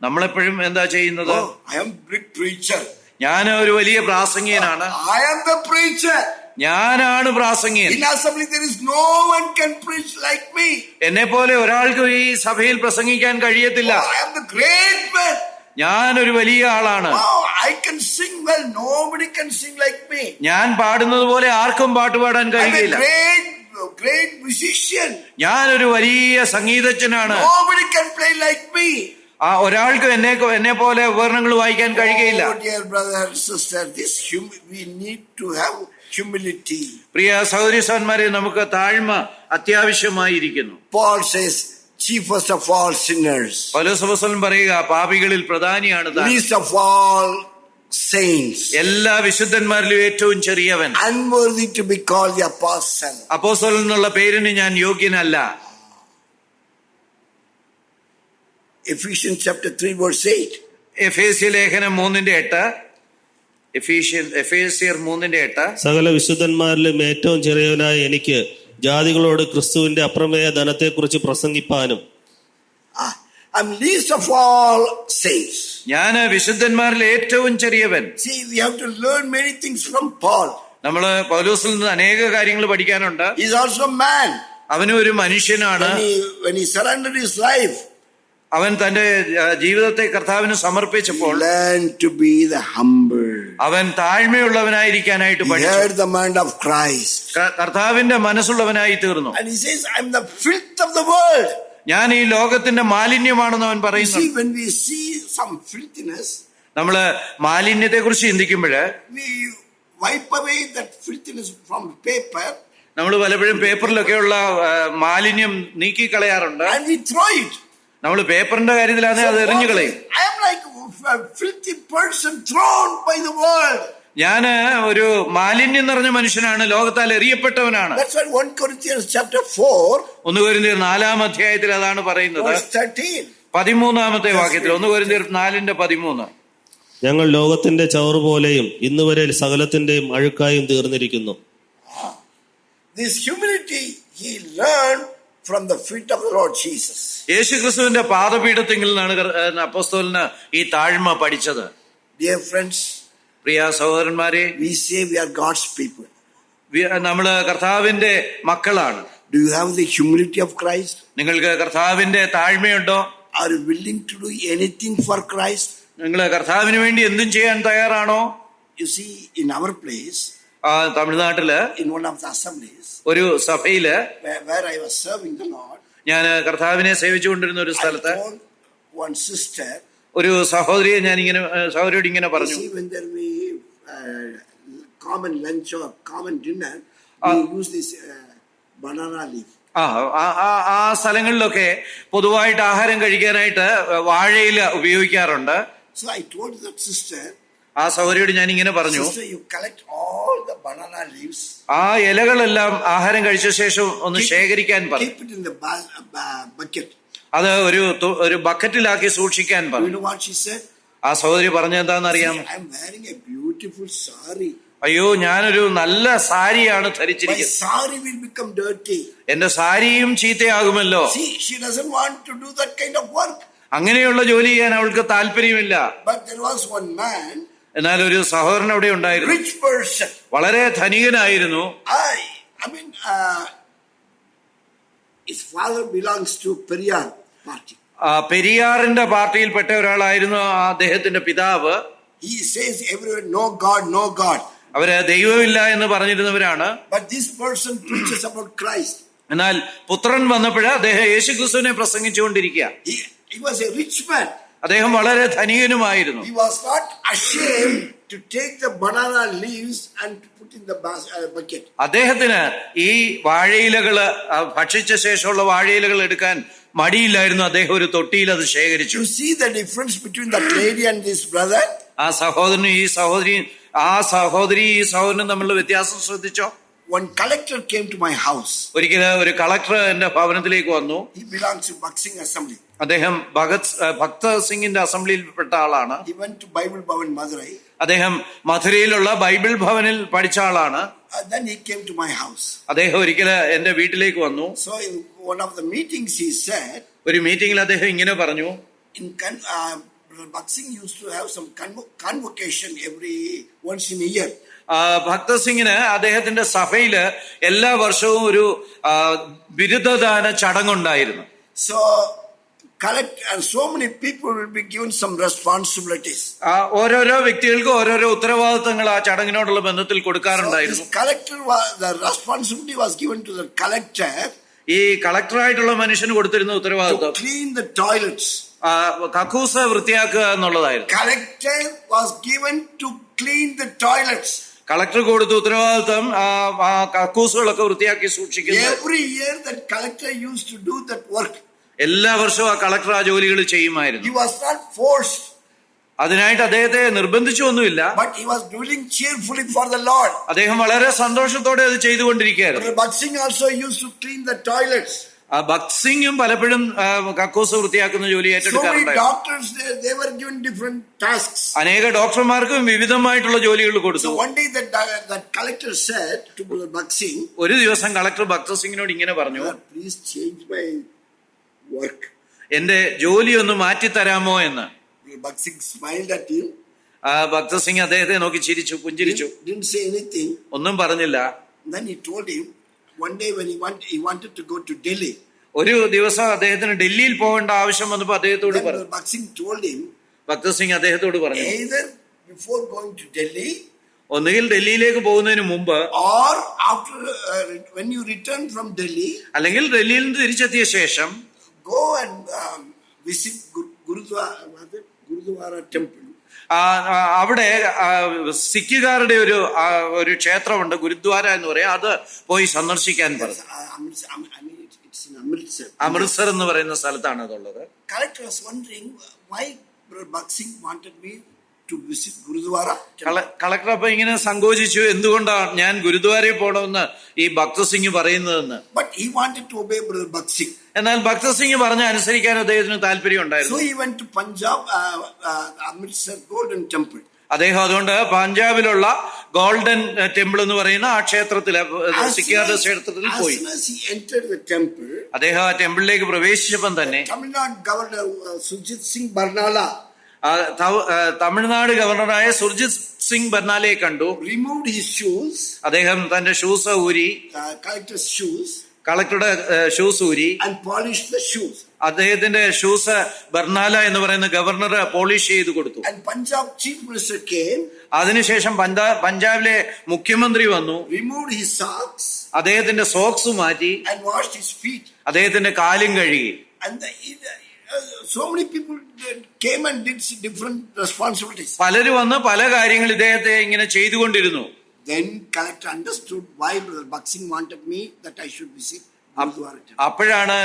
നമ്മളെപ്പോഴും എന്താ ചെയ്യുന്നത്? Oh, I am big preacher. ഞാൻ ഒരു വലിയ പ്രാസംഗികനാണ്. I am the preacher. ഞാനാണ് പ്രാസംഗികൻ. In assembly there is no one can preach like me. എന്നെ പോലെ ഒരാൾക്ക് ഈ സഭയിൽ പ്രസംഗിക്കാൻ കഴിയത്തില്ല. I am the great man. ഞാനൊരു വലിയ ആളാണ്. Oh, I can sing well. Nobody can sing like me. ഞാൻ പാടുന്നത് പോലെ ആർക്കും പാട്ട് പാടാൻ കഴിയില്ല. I am a great musician. ഞാനൊരു വലിയ സംഗീതജ്ഞനാണ്. Nobody can play like me. ഒരാൾക്ക് എന്നെ പോലെ ഉപകരണങ്ങൾ വായിക്കാൻ കഴിയുകയില്ല. Oh, dear brother and sister, we need to have humility. പ്രിയ സഹോദരി സഹോദരന്മാരെ, നമുക്ക് താഴ്മ അത്യാവശ്യമായിരിക്കുന്നു. Paul says, chiefest of all sinners. പൗലോസ് അപ്പോസ്തലൻ പറയുക, പാപികളിൽ പ്രധാനിയാണ് താൻ. Least of all saints. എല്ലാ വിശുദ്ധന്മാരിലും ഏറ്റവും ചെറിയവൻ. Unworthy to be called the apostle. അപ്പോസ്തലൻ എന്നുള്ള പേരിന് ഞാൻ യോഗ്യനല്ല. Ephesians chapter 3 verse 8. എഫേസ്യ ലേഖനം 3:8. എഫേസ്യർ 3:8. സകല വിശുദ്ധന്മാരിലും ഏറ്റവും ചെറിയവനായ എനിക്ക് ജാതികളോട് ക്രിസ്തുവിന്റെ Aprameya ധനത്തെക്കുറിച്ച് പ്രസംഗിപ്പാനും. I'm least of all saints. ഞാൻ വിശുദ്ധന്മാരിൽ ഏറ്റവും ചെറിയവൻ. See, we have to learn many things from Paul. നമ്മള് പൗലോസിൽ നിന്ന് അനേക കാര്യങ്ങൾ പഠിക്കാനുണ്ട്. He is also a man. അവനും ഒരു മനുഷ്യനാണ്. When he surrendered his life, അവൻ തന്റെ ജീവിതത്തെ കർത്താവിന് സമർപ്പിച്ചപ്പോൾ learn to be the humble. അവൻ താഴ്മയുള്ളവനായിരിക്കാനായിട്ട് He പഠിച്ചു. heard the mind of Christ. കർത്താവിന്റെ മനസ്സുള്ളവനായി തീർന്നു. And he says, I'm the filth of the world. ഞാൻ ഈ ലോകത്തിന്റെ മാലിന്യമാണെന്ന് അവൻ You പറയുന്നു. see, when we see some filthiness, നമ്മള് മാലിന്യത്തെ കുറിച്ച് ചിന്തിക്കുമ്പോഴ് we wipe away that filthiness from paper നമ്മൾ പലപ്പോഴും പേപ്പറിലൊക്കെയുള്ള മാലിന്യം നീക്കിക്കളയാറുണ്ട്. and we throw it. നമ്മൾ പേപ്പറിന്റെ കാര്യത്തിലാണ് അത് എറിഞ്ഞു കളയും. I am like a filthy person thrown by the world. ഞാന് ഒരു മാലിന്യം നിറഞ്ഞ മനുഷ്യനാണ്, ലോകത്താൽ എറിയപ്പെട്ടവനാണ്. That's why 1 Corinthians chapter 4 1 കൊരിന്ത്യർ 4-ാം അധ്യായത്തിൽ അതാണ് പറയുന്നത്. verse 13. 13-ാമത്തെ വാക്യത്തിൽ 1 കൊരിന്ത്യർ 4:13. ഞങ്ങൾ ലോകത്തിന്റെ ചവറ് പോലെയും ഇന്നുവരെ സകലത്തിന്റെയും അഴുക്കായും തീർന്നിരിക്കുന്നു. This humility he learned from the feet of the Lord Jesus. യേശുക്രിസ്തുവിന്റെ പാദപീഠത്തിൽ നിന്നാണ് അപ്പോസ്തലന് ഈ താഴ്മ പഠിച്ചത്. Dear friends, പ്രിയ സഹോദരന്മാരെ, we say we are God's people. നമ്മള് കർത്താവിന്റെ മക്കളാണ്. Do you have the humility of Christ? നിങ്ങൾക്ക് കർത്താവിന്റെ താഴ്മയുണ്ടോ? Are you willing to do anything for Christ? നിങ്ങൾ കർത്താവിന് വേണ്ടി എന്തും ചെയ്യാൻ തയ്യാറാണോ? You see, in our place, തമിഴ്നാട്ടില് in one of the assemblies, ഒരു സഭയില് where I was serving the Lord, ഞാൻ കർത്താവിനെ സേവിച്ചുകൊണ്ടിരുന്ന ഒരു സ്ഥലത്ത് I told one sister, ഒരു സഹോദരിയെ സഹോദരിയോട് ഇങ്ങനെ പറഞ്ഞു, see, when there be common lunch or common dinner, we use this banana leaf. ആ സ്ഥലങ്ങളിലൊക്കെ പൊതുവായിട്ട് ആഹാരം കഴിക്കാനായിട്ട് വാഴയില ഉപയോഗിക്കാറുണ്ട്. So I told that sister, ആ സഹോദരിയോട് ഞാൻ ഇങ്ങനെ പറഞ്ഞു, sister, you collect all the banana leaves, ആ ഇലകളെല്ലാം ആഹാരം കഴിച്ച ശേഷം ഒന്ന് ശേഖരിക്കാൻ പറഞ്ഞു. keep it in the bucket. അത് ഒരു ബക്കറ്റിലാക്കി സൂക്ഷിക്കാൻ You പറഞ്ഞു. know what she said? ആ സഹോദരി പറഞ്ഞെന്താന്ന് അറിയാമോ? I'm wearing a beautiful sari. അയ്യോ, ഞാനൊരു നല്ല സാരിയാണ് My ധരിച്ചിരിക്കുന്നത്, sari will become dirty. എന്റെ സാരിയും ചീത്തയാകുമല്ലോ. See, she doesn't want to do that kind of work. അങ്ങനെയുള്ള ജോലി ചെയ്യാൻ അവൾക്ക് താല്പര്യമില്ല. But there was one man, എന്നാൽ ഒരു സഹോദരൻ അവിടെ ഉണ്ടായിരുന്നു, rich person. വളരെ ധനികനായിരുന്നു. I mean, his father belongs to Periyar party. പെരിയാറിന്റെ പാർട്ടിയിൽപ്പെട്ട ഒരാളായിരുന്നു അദ്ദേഹത്തിന്റെ പിതാവ്. He says everywhere, no God, no God. അവര് ദൈവമില്ല എന്ന് പറഞ്ഞിരുന്നവരാണ്. But this person preaches about Christ. എന്നാൽ പുത്രൻ വന്നപ്പോഴ് അദ്ദേഹം യേശുക്രിസ്തുവിനെ പ്രസംഗിച്ചുകൊണ്ടിരിക്കുക. He was a rich man. അദ്ദേഹം വളരെ ധനികനുമായിരുന്നു. He was not ashamed to take the banana leaves and to put in the bucket. അദ്ദേഹത്തിന് ഈ വാഴയിലകള് ഭക്ഷിച്ച ശേഷമുള്ള വാഴയിലകൾ എടുക്കാൻ മടിയില്ലായിരുന്നു. അദ്ദേഹം ഒരു തൊട്ടിയിൽ അത് ശേഖരിച്ചു. You see the difference between that lady and this brother? ആ സഹോദരനും ഈ സഹോദരനും തമ്മിലുള്ള വ്യത്യാസം ശ്രദ്ധിച്ചോ? One collector came to my house. ഒരിക്കലും ഒരു കളക്ടർ എന്റെ ഭവനത്തിലേക്ക് വന്നു. He belongs to Baksing Assembly. അദ്ദേഹം ഭക്ത സിംഗിന്റെ അസംബ്ലിയിൽപ്പെട്ട ആളാണ്. He went to Bible Bhavan Madurai. അദ്ദേഹം മധുരയിലുള്ള ബൈബിൾ ഭവനിൽ പഠിച്ച ആളാണ്. Then he came to my house. അദ്ദേഹം ഒരിക്കൽ എന്റെ വീട്ടിലേക്ക് വന്നു. So in one of the meetings he said, ഒരു മീറ്റിംഗിൽ അദ്ദേഹം ഇങ്ങനെ പറഞ്ഞു, Baksing used to have some convocation every once in a year. ഭക്ത സിംഗിന് അദ്ദേഹത്തിന്റെ സഭയില് എല്ലാ വർഷവും ഒരു ബിരുദദാന ചടങ്ങുണ്ടായിരുന്നു. So so many people will be given some responsibilities. ഓരോരോ വ്യക്തികൾക്ക് ഓരോരോ ഉത്തരവാദിത്തങ്ങൾ ആ ചടങ്ങിനോടുള്ള ബന്ധത്തിൽ കൊടുക്കാറുണ്ടായിരുന്നു. The responsibility was given to the collector. ഈ കളക്ടറായിട്ടുള്ള മനുഷ്യന് കൊടുത്തിരുന്ന ഉത്തരവാദിത്തം To clean the toilets. കക്കൂസ് വൃത്തിയാക്കുക എന്നുള്ളതായിരുന്നു. Collector was given to clean the toilets. Collector കൊടുത്ത ഉത്തരവാദിത്തം കക്കൂസുകളൊക്കെ വൃത്തിയാക്കി സൂക്ഷിക്കുന്നു. Every year that collector used to do that work. എല്ലാ വർഷവും ആ കളക്ടർ ആ ജോലികൾ ചെയ്യുമായിരുന്നു. He was not forced. അതിനായിട്ട് അദ്ദേഹത്തെ നിർബന്ധിച്ചൊന്നുമില്ല. But he was doing cheerfully for the Lord. അദ്ദേഹം വളരെ സന്തോഷത്തോടെ അത് ചെയ്തുകൊണ്ടിരിക്കുകയായിരുന്നു. Baksing also used to clean the toilets. ഭക്സിംഗും പലപ്പോഴും കക്കൂസ് വൃത്തിയാക്കുന്ന ജോലി ഏറ്റെടുക്കാറുണ്ടായിരുന്നു. So many doctors they were given different tasks. അനേക ഡോക്ടർമാർക്കും വിവിധമായിട്ടുള്ള ജോലികൾ കൊടുത്തു. So one day that collector said to Baksing, ഒരു ദിവസം കളക്ടർ ഭക്ത സിംഗിനോട് ഇങ്ങനെ പറഞ്ഞു, please change my work. എന്റെ ജോലി ഒന്ന് മാറ്റിത്തരാമോ എന്ന്. Baksing smiled at him. ഭക്ത സിംഗ് അദ്ദേഹത്തെ നോക്കി ചിരിച്ചു, പുഞ്ചിരിച്ചു. Didn't say anything. ഒന്നും പറഞ്ഞില്ല. Then he told him one day when he wanted to go to Delhi. ഒരു ദിവസം അദ്ദേഹത്തിന് ഡൽഹിയിൽ പോകേണ്ട ആവശ്യം വന്നപ്പോൾ അദ്ദേഹത്തോട് പറഞ്ഞു. Baksing told him, ഭക്ത സിംഗ് അദ്ദേഹത്തോട് പറഞ്ഞു, either before going to Delhi, ഒന്നുകിൽ ഡൽഹിയിലേക്ക് പോകുന്നതിന് മുമ്പ്, or after when you return from Delhi, അല്ലെങ്കിൽ ഡൽഹിയിൽ നിന്ന് തിരിച്ചെത്തിയ ശേഷം go and visit Gurudwara temple. അവിടെ സിഖുകാരുടെ ഒരു ക്ഷേത്രമുണ്ട്, ഗുരുദ്വാര എന്ന് പറയാം. അത് പോയി സന്ദർശിക്കാൻ പറഞ്ഞു. അമൃത്സർ എന്ന് പറയുന്ന സ്ഥലത്താണ് അതുള്ളത്. Collector was wondering why Baksing wanted me to visit Gurudwara. Collector അപ്പൊ ഇങ്ങനെ സങ്കോചിച്ചു, എന്തുകൊണ്ടാണ് ഞാൻ ഗുരുദ്വാരയിൽ പോകണമെന്ന് ഈ ഭക്ത സിംഗ് പറയുന്നതെന്ന്. But he wanted to obey Brother Baksing. എന്നാൽ ഭക്ത സിംഗ് പറഞ്ഞ അനുസരിക്കാൻ അദ്ദേഹത്തിന് താല്പര്യം ഉണ്ടായിരുന്നു. So he went to Punjab, Amritsar Golden Temple. അദ്ദേഹം അതുകൊണ്ട് പഞ്ചാബിലുള്ള ഗോൾഡൻ ടെമ്പിൾ എന്ന് പറയുന്ന ആ ക്ഷേത്രത്തില്, സിഖുകാരുടെ ക്ഷേത്രത്തിൽ പോയി. As he entered the temple, അദ്ദേഹം ആ ടെമ്പിളിലേക്ക് പ്രവേശിച്ചപ്പം തന്നെ Tamil Nadu Governor Surjit Singh Barnala, Tamil Nadu ഗവർണറായ Surjit Singh ബർണാലയെ കണ്ടു. removed his shoes, അദ്ദേഹം തന്റെ ഷൂസ് ഊരി, collector's shoes, കളക്ടറുടെ ഷൂസ് ഊരി, and polished the shoes. അദ്ദേഹത്തിന്റെ ഷൂസ് ബർണാല എന്ന് പറയുന്ന ഗവർണർ പോളിഷ് ചെയ്ത് കൊടുത്തു. And Punjab Chief Minister came, അതിനുശേഷം പഞ്ചാബിലെ മുഖ്യമന്ത്രി വന്നു, removed his socks, അദ്ദേഹത്തിന്റെ സോക്സ് മാറ്റി, and washed his feet. അദ്ദേഹത്തിന്റെ കാലും കഴുകി. And so many people came and did different responsibilities. പലരും വന്ന് പല കാര്യങ്ങൾ ഇദ്ദേഹത്തെ ഇങ്ങനെ ചെയ്തുകൊണ്ടിരുന്നു. Then collector understood why Brother Baksing wanted me that I should visit Gurudwara. അപ്പോഴാണ്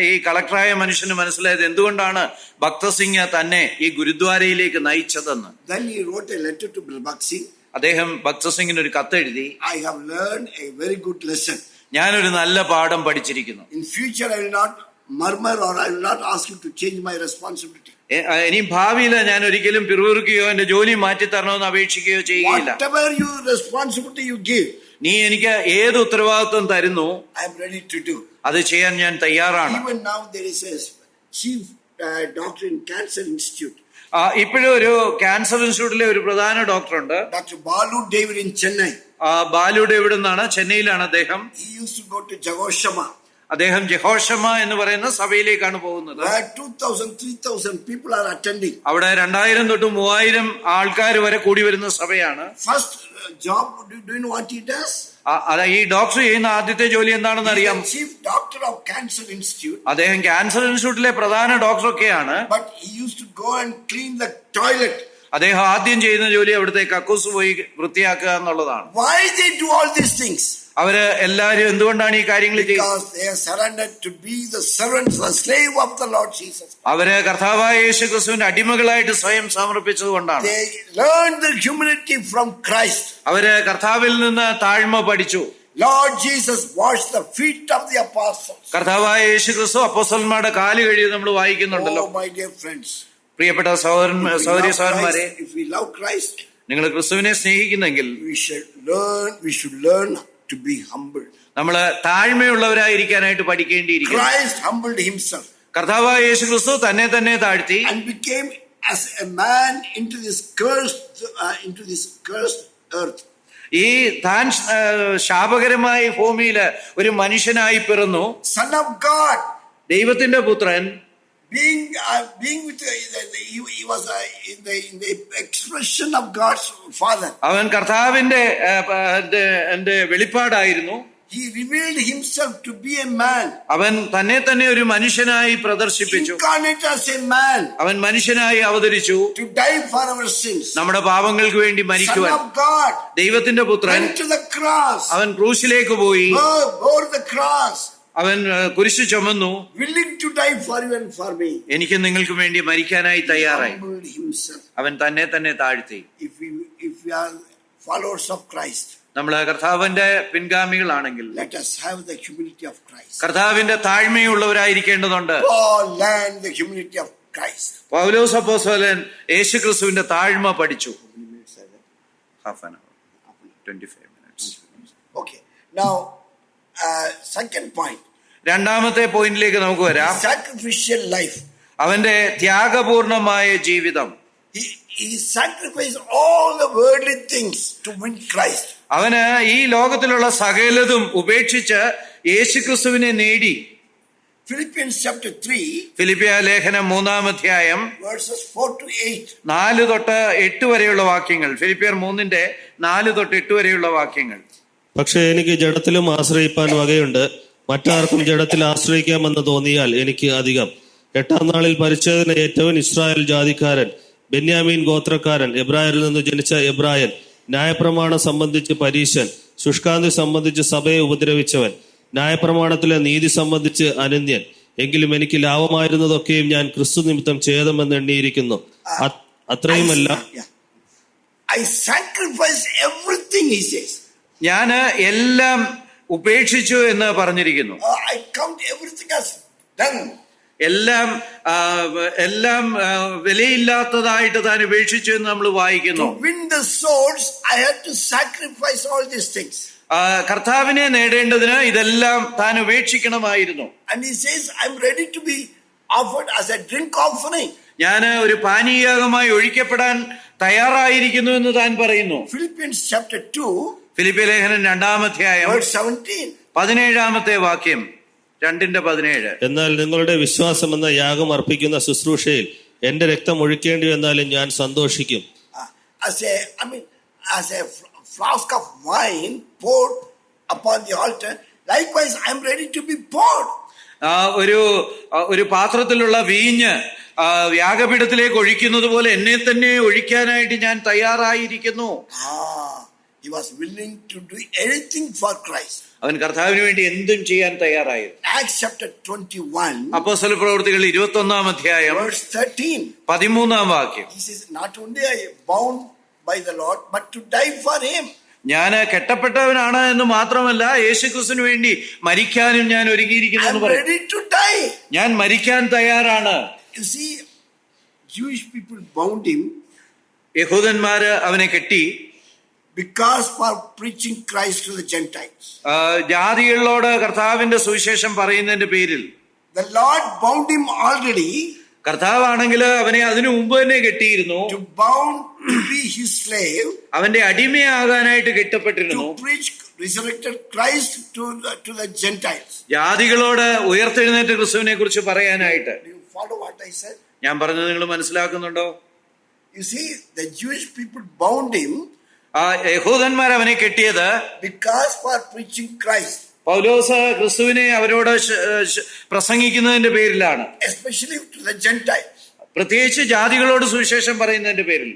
ഈ കളക്ടറായ മനുഷ്യന് മനസ്സിലായത് എന്തുകൊണ്ടാണ് ഭക്ത സിംഗ് തന്നെ ഈ ഗുരുദ്വാരയിലേക്ക് നയിച്ചതെന്ന്. Then he wrote a letter to Brother Baksing. അദ്ദേഹം ഭക്ത സിംഗിന് ഒരു കത്തെഴുതി, I have learned a very good lesson. ഞാനൊരു നല്ല പാഠം പഠിച്ചിരിക്കുന്നു. In future I will not murmur or I will not ask you to change my responsibility. ഇനി ഭാവിയിൽ ഞാൻ ഒരിക്കലും പിറുപിറുക്കുകയോ എന്റെ ജോലി മാറ്റി തരണമെന്ന് അപേക്ഷിക്കുകയോ ചെയ്യുകയില്ല. Whatever you responsibility you give, നീ എനിക്ക് ഏത് ഉത്തരവാദിത്വം തരുന്നു, I am ready to do. അത് ചെയ്യാൻ ഞാൻ തയ്യാറാണ്. Even now there is a chief doctor in Cancer Institute. ഇപ്പോഴും ഒരു ക്യാൻസർ ഇൻസ്റ്റിറ്റ്യൂട്ടിലെ ഒരു പ്രധാന ഡോക്ടറുണ്ട്, Dr. Balu David in Chennai. Balu David എന്നാണ്, ചെന്നൈയിലാണ് അദ്ദേഹം. He used to go to Jagoshama. അദ്ദേഹം ജെഹോഷമ എന്ന് പറയുന്ന സഭയിലേക്കാണ് പോകുന്നത്. where 2,000, 3,000 people are attending. അവിടെ 2000 തൊട്ട് 3000 ആൾക്കാർ വരെ കൂടി വരുന്ന സഭയാണ്. First job, do you know what he does? ഈ ഡോക്ടർ ചെയ്യുന്ന ആദ്യത്തെ ജോലി എന്താണെന്ന് അറിയാം. Chief doctor of Cancer Institute. അദ്ദേഹം ക്യാൻസർ ഇൻസ്റ്റിറ്റ്യൂട്ടിലെ പ്രധാന ഡോക്ടറൊക്കെയാണ്. But he used to go and clean the toilet. അദ്ദേഹം ആദ്യം ചെയ്യുന്ന ജോലി അവിടുത്തെ കക്കൂസ് പോയി വൃത്തിയാക്കുക എന്നുള്ളതാണ്. Why they do all these things? അവര് എല്ലാരും എന്തുകൊണ്ടാണ് ഈ കാര്യങ്ങൾ ചെയ്യുന്നത്? Because they are surrendered to be the servants, the slave of the Lord Jesus. അവര് കർത്താവായ യേശുക്രിസ്തുവിന്റെ അടിമകളായിട്ട് സ്വയം സമർപ്പിച്ചത് കൊണ്ടാണ്. They learned the humility from Christ. അവര് കർത്താവിൽ നിന്ന് താഴ്മ പഠിച്ചു. Lord Jesus washed the feet of the apostles. കർത്താവായ യേശുക്രിസ്തു അപ്പോസ്തലന്മാരുടെ കാല് കഴുകി നമ്മൾ വായിക്കുന്നുണ്ടല്ലോ. Oh my dear friends. പ്രിയപ്പെട്ട സഹോദരന്മാരെ, if we love Christ, നിങ്ങൾ ക്രിസ്തുവിനെ സ്നേഹിക്കുന്നെങ്കിൽ we should learn to be humble. നമ്മള് താഴ്മയുള്ളവരായിരിക്കാനായിട്ട് പഠിക്കേണ്ടിയിരിക്കുന്നു. Christ humbled himself. കർത്താവായ യേശുക്രിസ്തു തന്നെ താഴ്ത്തി and became as a man into this cursed earth. ഈ താൻ ശാപകരമായ ഭൂമിയില് ഒരു മനുഷ്യനായി പിറന്നു. Son of God, ദൈവത്തിന്റെ പുത്രൻ. being with he was in the expression of God's Father. അവൻ കർത്താവിന്റെ വെളിപ്പാടായിരുന്നു. He revealed himself to be a man. അവൻ തന്നെ ഒരു മനുഷ്യനായി പ്രദർശിപ്പിച്ചു. Incarnate as a man. അവൻ മനുഷ്യനായി അവതരിച്ചു. To die for our sins. നമ്മുടെ പാപങ്ങൾക്ക് വേണ്ടി മരിക്കുവാൻ. Son of God. ദൈവത്തിന്റെ പുത്രൻ. Went to the cross. അവൻ ക്രൂശിലേക്ക് പോയി. Bore the cross. അവൻ കുരിശ് ചുമന്നു. Willing to die for you and for me. എനിക്ക് നിങ്ങൾക്ക് വേണ്ടി മരിക്കാനായി തയ്യാറായി. അവൻ തന്നെ താഴ്ത്തി. If we are followers of Christ, നമ്മൾ കർത്താവിന്റെ പിൻഗാമികളാണെങ്കിൽ let us have the humility of Christ. കർത്താവിന്റെ താഴ്മയുള്ളവരായിരിക്കേണ്ടതുണ്ട്. Paul learned the humility of Christ. പൗലോസ് അപ്പോസ്തലൻ യേശുക്രിസ്തുവിന്റെ താഴ്മ പഠിച്ചു. Half an hour, 25 minutes. Okay. Now, second point. രണ്ടാമത്തെ പോയിന്റിലേക്ക് നമുക്ക് വരാം. Sacrificial life. അവന്റെ ത്യാഗപൂർണമായ ജീവിതം. He sacrificed all the worldly things to win Christ. അവന് ഈ ലോകത്തിലുള്ള സകലതും ഉപേക്ഷിച്ച് യേശുക്രിസ്തുവിനെ നേടി. Philippians chapter 3, ഫിലിപ്പിയ ലേഖനം 3-ാം അധ്യായം verses 4 to 8. 4 തൊട്ട് 8 വരെയുള്ള വാക്യങ്ങൾ. ഫിലിപ്പിയർ 3-ന്റെ 4 തൊട്ട് 8 വരെയുള്ള വാക്യങ്ങൾ. പക്ഷെ എനിക്ക് ജഡത്തിലും ആശ്രയിപ്പാൻ വകയുണ്ട്. മറ്റാർക്കും ജഡത്തിൽ ആശ്രയിക്കാമെന്ന് തോന്നിയാൽ എനിക്ക് അധികം. 8-ാം നാളിൽ പരിച്ഛേദന ഏറ്റവൻ ഇസ്രായേൽ ജാതിക്കാരൻ, ബെന്യാമീൻ ഗോത്രക്കാരൻ, എബ്രായരിൽ നിന്ന് ജനിച്ച എബ്രായൻ, ന്യായപ്രമാണം സംബന്ധിച്ച് പരീശൻ, ശുഷ്കാന്തി സംബന്ധിച്ച് സഭയെ ഉപദ്രവിച്ചവൻ, ന്യായപ്രമാണത്തിലെ നീതി സംബന്ധിച്ച് അനന്യൻ. എങ്കിലും എനിക്ക് ലാഭമായിരുന്നതൊക്കെയും ഞാൻ ക്രിസ്തു നിമിത്തം ഛേദമെന്ന് എണ്ണിയിരിക്കുന്നു. അത്രയുമല്ല, I sacrifice everything, he says. ഞാൻ എല്ലാം ഉപേക്ഷിച്ചു എന്ന് പറഞ്ഞിരിക്കുന്നു. I count everything as done. എല്ലാം വിലയില്ലാത്തതായിട്ട് താൻ ഉപേക്ഷിച്ചു എന്ന് നമ്മൾ വായിക്കുന്നു. To win the souls, I had to sacrifice all these things. കർത്താവിനെ നേടേണ്ടതിന് ഇതെല്ലാം താൻ ഉപേക്ഷിക്കണമായിരുന്നു. And he says, I'm ready to be offered as a drink offering. ഞാൻ ഒരു പാനീയമായി ഒഴിക്കപ്പെടാൻ തയ്യാറായിരിക്കുന്നു എന്ന് താൻ പറയുന്നു. Philippians chapter 2, ഫിലിപ്പിയ ലേഖനം 2-ാം അധ്യായം verse 17. 17-ാമത്തെ വാക്യം, 2:17. എന്നാൽ നിങ്ങളുടെ വിശ്വാസം എന്ന യാഗം അർപ്പിക്കുന്ന ശുശ്രൂഷയിൽ എന്റെ രക്തം ഒഴിക്കേണ്ടി വന്നാലും ഞാൻ സന്തോഷിക്കും. As a flask of wine poured upon the altar, likewise I am ready to be poured. ഒരു പാത്രത്തിലുള്ള വീഞ്ഞ് യാഗപീഠത്തിലേക്ക് ഒഴിക്കുന്നത് പോലെ എന്നെ തന്നെ ഒഴിക്കാനായിട്ട് ഞാൻ തയ്യാറായിരിക്കുന്നു. He was willing to do anything for Christ. അവൻ കർത്താവിന് വേണ്ടി എന്തും ചെയ്യാൻ തയ്യാറായിരുന്നു. Acts chapter 21, അപ്പോസ്തല പ്രവൃത്തികൾ 21-ാം അധ്യായം verse 13. 13-ാം വാക്യം. He says, not only I am bound by the Lord, but to die for him. ഞാൻ കെട്ടപ്പെട്ടവനാണ് എന്ന് മാത്രമല്ല, യേശുക്രിസ്തുവിന് വേണ്ടി മരിക്കാനും ഞാൻ ഒരുങ്ങിയിരിക്കുന്നു എന്ന് പറയും. ready to die. ഞാൻ മരിക്കാൻ തയ്യാറാണ്. You see, Jewish people bound him യഹൂദന്മാര് അവനെ കെട്ടി. because for preaching Christ to the Gentiles. ജാതികളിലോട് കർത്താവിന്റെ സുവിശേഷം പറയുന്നതിന്റെ പേരിൽ. The Lord bound him already. കർത്താവാണെങ്കിൽ അവനെ അതിനു മുമ്പ് തന്നെ കെട്ടിയിരുന്നു. To bound to be his slave. അവന്റെ അടിമയാകാനായിട്ട് കെട്ടപ്പെട്ടിരുന്നു. To preach resurrected Christ to the Gentiles. ജാതികളോട് ഉയർത്തെഴുന്നേറ്റ ക്രിസ്തുവിനെ കുറിച്ച് പറയാനായിട്ട്. Do you follow what I said? ഞാൻ പറഞ്ഞത് നിങ്ങൾ മനസ്സിലാക്കുന്നുണ്ടോ? You see, the Jewish people bound him ആ യഹൂദന്മാർ അവനെ കെട്ടിയത് because for preaching Christ, പൗലോസ് ക്രിസ്തുവിനെ അവരോട് പ്രസംഗിക്കുന്നതിന്റെ പേരിലാണ്, especially to the Gentiles. പ്രത്യേകിച്ച് ജാതികളോട് സുവിശേഷം പറയുന്നതിന്റെ പേരിൽ.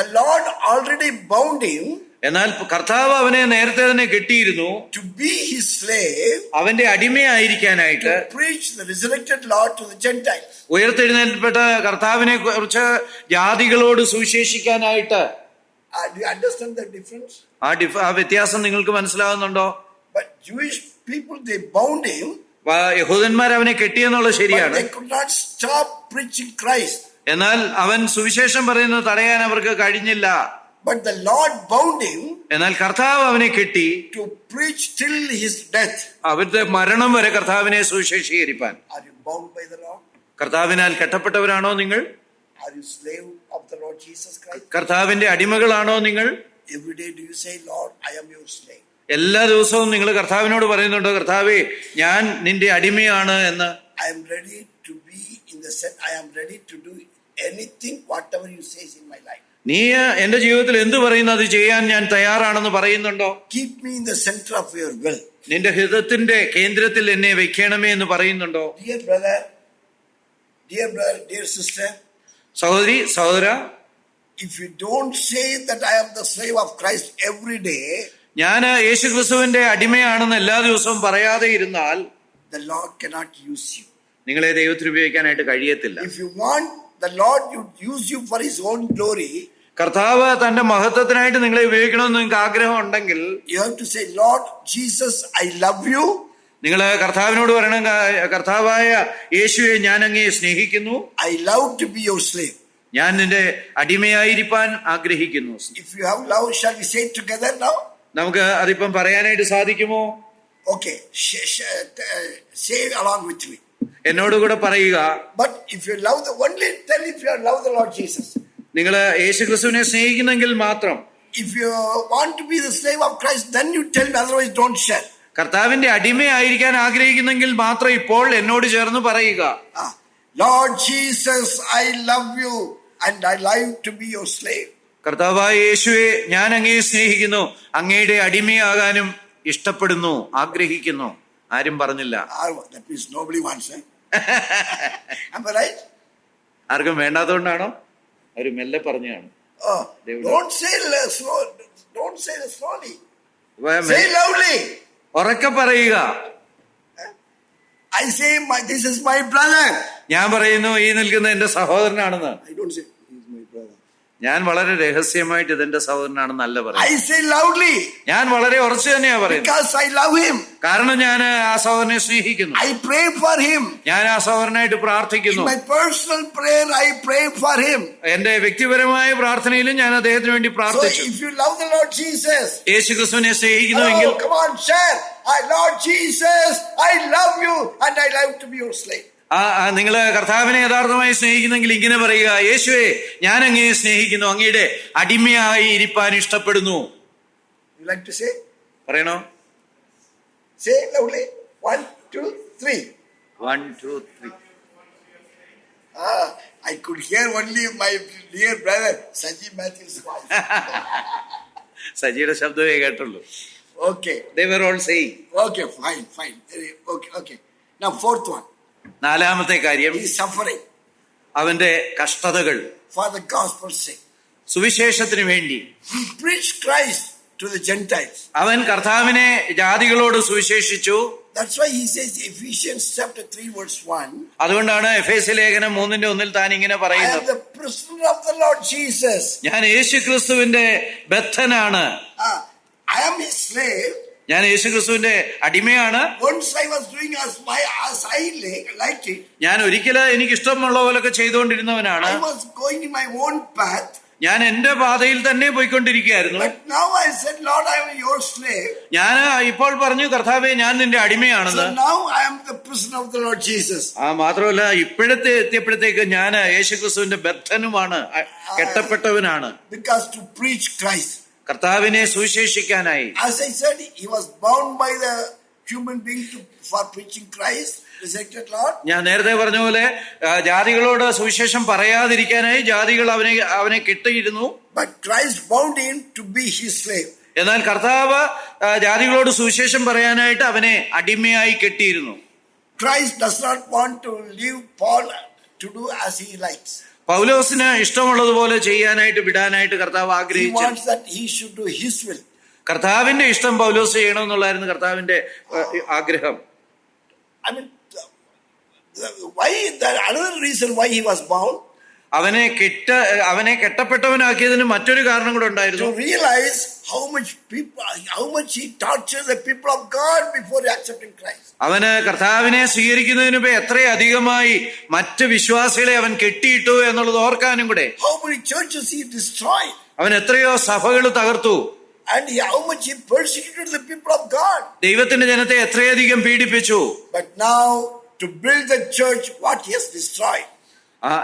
The Lord already bound him എന്നാൽ കർത്താവ് അവനെ നേരത്തെ തന്നെ കെട്ടിയിരുന്നു, to be his slave, അവന്റെ അടിമയായിരിക്കാനായിട്ട്, to preach the resurrected Lord to the Gentiles. ഉയർത്തെഴുന്നേൽപ്പെട്ട കർത്താവിനെ കുറിച്ച് ജാതികളോട് സുവിശേഷിക്കാനായിട്ട്. Do you understand the difference? ആ വ്യത്യാസം നിങ്ങൾക്ക് മനസ്സിലാവുന്നുണ്ടോ? But Jewish people, they bound him, യഹൂദന്മാർ അവനെ കെട്ടിയെന്നുള്ളത് but ശരിയാണ്. they could not stop preaching Christ. എന്നാൽ അവൻ സുവിശേഷം പറയുന്നത് തടയാൻ അവർക്ക് കഴിഞ്ഞില്ല. But the Lord bound him എന്നാൽ കർത്താവ് അവനെ കെട്ടി to preach till his death. അവരുടെ മരണം വരെ കർത്താവിനെ സുവിശേഷീകരിപ്പാൻ. Are you bound by the Lord? കർത്താവിനാൽ കെട്ടപ്പെട്ടവരാണോ നിങ്ങൾ? Are you slave of the Lord Jesus Christ? കർത്താവിന്റെ അടിമകളാണോ നിങ്ങൾ? Every day do you say, Lord, I am your slave? എല്ലാ ദിവസവും നിങ്ങൾ കർത്താവിനോട് പറയുന്നുണ്ടോ, കർത്താവേ ഞാൻ നിന്റെ അടിമയാണ് എന്ന്? I am ready to be in the set. I am ready to do anything, whatever you say in my life. നീ എന്റെ ജീവിതത്തിൽ എന്തു പറയുന്നു അത് ചെയ്യാൻ ഞാൻ തയ്യാറാണെന്ന് പറയുന്നുണ്ടോ? Keep me in the center of your will. നിന്റെ ഹൃദയത്തിന്റെ കേന്ദ്രത്തിൽ എന്നെ വെക്കണമേ എന്ന് പറയുന്നുണ്ടോ? Dear brother, dear sister, സഹോദരി, സഹോദര, if you don't say that I am the slave of Christ every day, ഞാൻ യേശു ക്രിസ്തുവിന്റെ അടിമയാണെന്ന് എല്ലാ ദിവസവും പറയാതെ ഇരുന്നാൽ the Lord cannot use you. നിങ്ങളെ ദൈവത്തിന് ഉപയോഗിക്കാനായിട്ട് കഴിയത്തില്ല. If you want the Lord to use you for his own glory, കർത്താവ് തന്റെ മഹത്വത്തിനായിട്ട് നിങ്ങളെ ഉപയോഗിക്കണമെന്ന് നിങ്ങൾക്ക് ആഗ്രഹം ഉണ്ടെങ്കിൽ you have to say, Lord Jesus, I love you. നിങ്ങൾ കർത്താവിനോട് പറയണം, കർത്താവായ യേശുവെ ഞാൻ അങ്ങയെ സ്നേഹിക്കുന്നു, I love to be your slave. ഞാൻ നിന്റെ അടിമയായിരിക്കാൻ ആഗ്രഹിക്കുന്നു. If you have love, shall we say it together now? നമുക്ക് അതിപ്പം പറയാനായിട്ട് സാധിക്കുമോ? Okay, say along with me. എന്നോടുകൂടെ പറയുക. But if you love only tell if you love the Lord Jesus. നിങ്ങൾ യേശു ക്രിസ്തുവിനെ സ്നേഹിക്കുന്നെങ്കിൽ മാത്രം. If you want to be the slave of Christ, then you tell me, otherwise don't share. കർത്താവിന്റെ അടിമയായിരിക്കാൻ ആഗ്രഹിക്കുന്നെങ്കിൽ മാത്രം ഇപ്പോൾ എന്നോട് ചേർന്ന് പറയുക. Lord Jesus, I love you and I like to be your slave. കർത്താവായ യേശുവെ ഞാൻ അങ്ങയെ സ്നേഹിക്കുന്നു, അങ്ങയുടെ അടിമയാകാനും ഇഷ്ടപ്പെടുന്നു, ആഗ്രഹിക്കുന്നു. ആരും പറഞ്ഞില്ല. That means nobody wants it. Am I right? ആർക്കും വേണ്ടാത്തതുകൊണ്ടാണോ? അവര് മെല്ലെ പറഞ്ഞാണ്. Don't say slowly. Say loudly. ഉറക്കെ പറയുക. I say, this is my brother. ഞാൻ പറയുന്നു ഈ നിൽക്കുന്ന എന്റെ സഹോദരനാണെന്ന്. I don't say, he is my brother. ഞാൻ വളരെ രഹസ്യമായിട്ട് ഇതെന്റെ സഹോദരനാണെന്നല്ല I പറയുന്നത്. say loudly. ഞാൻ വളരെ ഉറച്ചു തന്നെയാ പറയുന്നത്. Because I love him. കാരണം ഞാൻ ആ സഹോദരനെ സ്നേഹിക്കുന്നു. I pray for him. ഞാൻ ആ സഹോദരനായിട്ട് In പ്രാർത്ഥിക്കുന്നു. my personal prayer, I pray for him. എന്റെ വ്യക്തിപരമായ പ്രാർത്ഥനയിലും ഞാൻ അദ്ദേഹത്തിന് വേണ്ടി So പ്രാർത്ഥിച്ചു. if you love the Lord Jesus, യേശു ക്രിസ്തുവിനെ സ്നേഹിക്കുന്നുവെങ്കിൽ come on, share. Lord Jesus, I love you and I love to be your slave. നിങ്ങൾ കർത്താവിനെ യഥാർത്ഥമായി സ്നേഹിക്കുന്നെങ്കിൽ ഇങ്ങനെ പറയുക, യേശുവേ ഞാൻ അങ്ങയെ സ്നേഹിക്കുന്നു, അങ്ങയുടെ അടിമയായി ഇരിപ്പാൻ ഇഷ്ടപ്പെടുന്നു. You like to say? പറയണോ? Say loudly. 1, 2, 3. 1, 2, 3. I could hear only my dear brother Saji Matthew's voice. സജിയുടെ ശബ്ദമേ കേട്ടുള്ളൂ. Okay. They were all saying. Okay, fine. Okay. Now fourth one. നാലാമത്തെ കാര്യം, He is suffering അവന്റെ കഷ്ടതകൾ for the gospel's sake. സുവിശേഷത്തിന് വേണ്ടി. He preached Christ to the Gentiles. അവൻ കർത്താവിനെ ജാതികളോട് സുവിശേഷിച്ചു. That's why he says Ephesians chapter 3 verse 1. അതുകൊണ്ടാണ് എഫേസ്യ ലേഖനം 3:1 താൻ ഇങ്ങനെ I am പറയുന്നത്, the prisoner of the Lord Jesus. ഞാൻ യേശു ക്രിസ്തുവിന്റെ ബദ്ധനാണ്, I am his slave. ഞാൻ യേശു ക്രിസ്തുവിന്റെ അടിമയാണ്. Once I was doing as I liked it. ഞാൻ ഒരിക്കലും എനിക്ക് ഇഷ്ടമുള്ള പോലൊക്കെ ചെയ്തുകൊണ്ടിരുന്നവനാണ്. I was going in my own path. ഞാൻ എന്റെ പാതയിൽ തന്നെ പോയിക്കൊണ്ടിരിക്കുകയായിരുന്നു. But now I said, Lord, I am your slave. ഞാൻ ഇപ്പോൾ പറഞ്ഞു, കർത്താവേ ഞാൻ നിന്റെ അടിമയാണെന്ന്. So now I am the prisoner of the Lord Jesus. മാത്രമല്ല ഇപ്പോഴത്തെ എത്തിയപ്പോഴത്തേക്ക് ഞാൻ യേശു ക്രിസ്തുവിന്റെ ബദ്ധനുമാണ്, കെട്ടപ്പെട്ടവനാണ്. Because to preach Christ. കർത്താവിനെ സുവിശേഷിക്കാനായി. As I said, he was bound by the human being for preaching Christ, resurrected Lord. ഞാൻ നേരത്തെ പറഞ്ഞ പോലെ ജാതികളോട് സുവിശേഷം പറയാതിരിക്കാനായി ജാതികൾ അവനെ കെട്ടിയിരുന്നു. But Christ bound him to be his slave. എന്നാൽ കർത്താവ് ജാതികളോട് സുവിശേഷം പറയാനായിട്ട് അവനെ അടിമയായി കെട്ടിയിരുന്നു. Christ does not want to leave Paul to do as he likes. പൗലോസിന് ഇഷ്ടമുള്ളതുപോലെ ചെയ്യാനായിട്ട് വിടാനായിട്ട് കർത്താവ് He ആഗ്രഹിച്ചു. wants that he should do his will. കർത്താവിന്റെ ഇഷ്ടം പൗലോസ് ചെയ്യണമെന്നുള്ളായിരുന്നു കർത്താവിന്റെ ആഗ്രഹം. I mean, another reason why he was bound, അവനെ കെട്ടപ്പെട്ടവനാക്കിയതിന് മറ്റൊരു കാരണം കൂടെ ഉണ്ടായിരുന്നു. to realize how much he tortured the people of God before accepting Christ. അവന് കർത്താവിനെ സ്വീകരിക്കുന്നതിന് മുമ്പ് എത്രയധികമായി മറ്റ് വിശ്വാസികളെ അവൻ കെട്ടിയിട്ടു എന്നുള്ളത് ഓർക്കാനും കൂടെ. How many churches he destroyed. അവൻ എത്രയോ സഭകൾ തകർത്തു. And how much he persecuted the people of God. ദൈവത്തിന്റെ ജനത്തെ എത്രയധികം പീഡിപ്പിച്ചു. But now to build the church, what he has destroyed.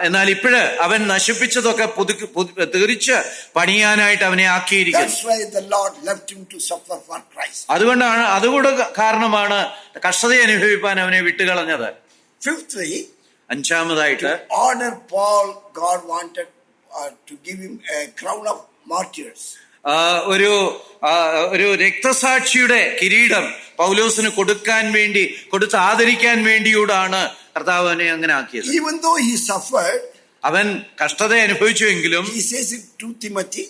എന്നാൽ ഇപ്പോഴ് അവൻ നശിപ്പിച്ചതൊക്കെ തീർച്ച് പണിയാനായിട്ട് അവനെ ആക്കിയിരിക്കുന്നു. That's why the Lord left him to suffer for Christ. അതുകൂടെ കാരണമാണ് കഷ്ടത അനുഭവിപ്പാൻ അവനെ വിട്ടുകളഞ്ഞത്. Fifthly, അഞ്ചാമതായിട്ട്, to honor Paul, God wanted to give him a crown of martyrs. ഒരു രക്തസാക്ഷിയുടെ കിരീടം പൗലോസിന് കൊടുത്ത് ആദരിക്കാൻ വേണ്ടിയൂടാണ് കർത്താവ് അവനെ അങ്ങനെ ആക്കിയത്. Even though he suffered, അവൻ കഷ്ടത അനുഭവിച്ചുവെങ്കിലും he says it to Timothy.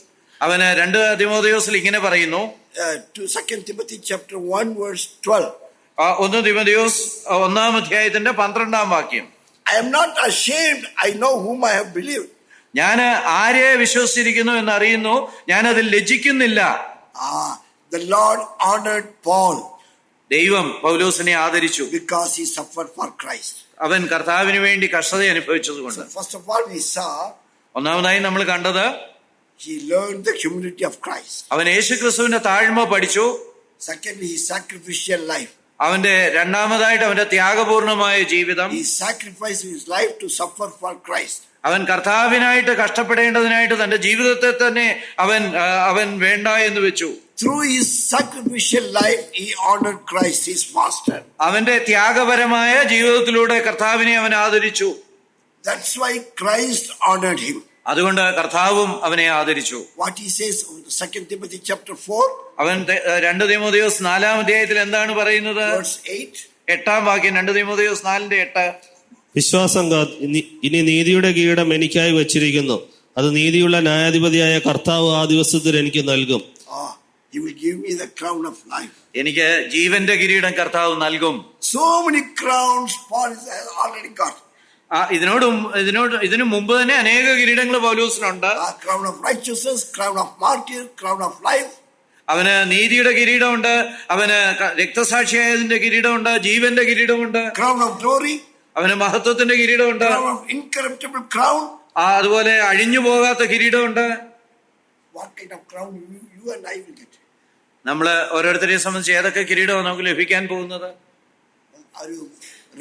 അവന് 2 തിമോഥെയോസിൽ ഇങ്ങനെ പറയുന്നു. To 2 Timothy chapter 1 verse 12. 1 തിമോഥെയോസ് 1-ാം അധ്യായത്തിന്റെ 12-ാം വാക്യം. I am not ashamed. I know whom I have believed. ഞാൻ ആരെ വിശ്വസിച്ചിരിക്കുന്നു എന്നറിയുന്നു, ഞാൻ അതിൽ ലജ്ജിക്കുന്നില്ല. The Lord honored Paul. ദൈവം പൗലോസിനെ ആദരിച്ചു. Because he suffered for Christ. അവൻ കർത്താവിന് വേണ്ടി കഷ്ടത അനുഭവിച്ചതുകൊണ്ട്. So first of all we saw, ഒന്നാമതായി നമ്മൾ കണ്ടത്, he learned the humility of Christ. അവൻ യേശുക്രിസ്തുവിന്റെ താഴ്മ പഠിച്ചു. Secondly, his sacrificial life. അവന്റെ രണ്ടാമതായിട്ട് അവന്റെ ത്യാഗപൂർണമായ ജീവിതം. He sacrificed his life to suffer for Christ. അവൻ കർത്താവിനായിട്ട് കഷ്ടപ്പെടേണ്ടതിനായിട്ട് തന്റെ ജീവിതത്തെ തന്നെ അവൻ വേണ്ട എന്ന് വെച്ചു. Through his sacrificial life, he honored Christ, his master. അവന്റെ ത്യാഗപരമായ ജീവിതത്തിലൂടെ കർത്താവിനെ അവൻ ആദരിച്ചു. That's why Christ honored him. അതുകൊണ്ട് കർത്താവും അവനെ ആദരിച്ചു. What he says in 2 Timothy chapter 4, അവൻ 2 തിമോഥെയോസ് 4-ാം അധ്യായത്തിൽ എന്താണ് പറയുന്നത്? verse 8. 8-ാം വാക്യം, 2 തിമോഥെയോസ് 4-8. വിശ്വാസം ഇനി നീതിയുടെ കിരീടം എനിക്കായി വച്ചിരിക്കുന്നു, അത് നീതിയുള്ള ന്യായാധിപതിയായ കർത്താവ് ആ ദിവസത്തിൽ എനിക്ക് നൽകും. He will give me the crown of life. എനിക്ക് ജീവന്റെ കിരീടം കർത്താവ് നൽകും. So many crowns Paul has already got. ഇതിനു മുമ്പ് തന്നെ അനേക കിരീടങ്ങൾ പൗലോസിനുണ്ട്. Crown of righteousness, crown of martyr, crown of life. അവന് നീതിയുടെ കിരീടമുണ്ട്, അവന് രക്തസാക്ഷിയായതിന്റെ കിരീടമുണ്ട്, ജീവന്റെ കിരീടമുണ്ട്, crown of glory, അവന് മഹത്വത്തിന്റെ കിരീടമുണ്ട്, crown of incorruptible crown. അതുപോലെ അഴിഞ്ഞു പോകാത്ത കിരീടമുണ്ട്. What kind of crown you and I will get? നമ്മള് ഓരോരുത്തരെയും സംബന്ധിച്ച് ഏതൊക്കെ കിരീടമാണ് നമുക്ക് ലഭിക്കാൻ പോകുന്നത്? Are you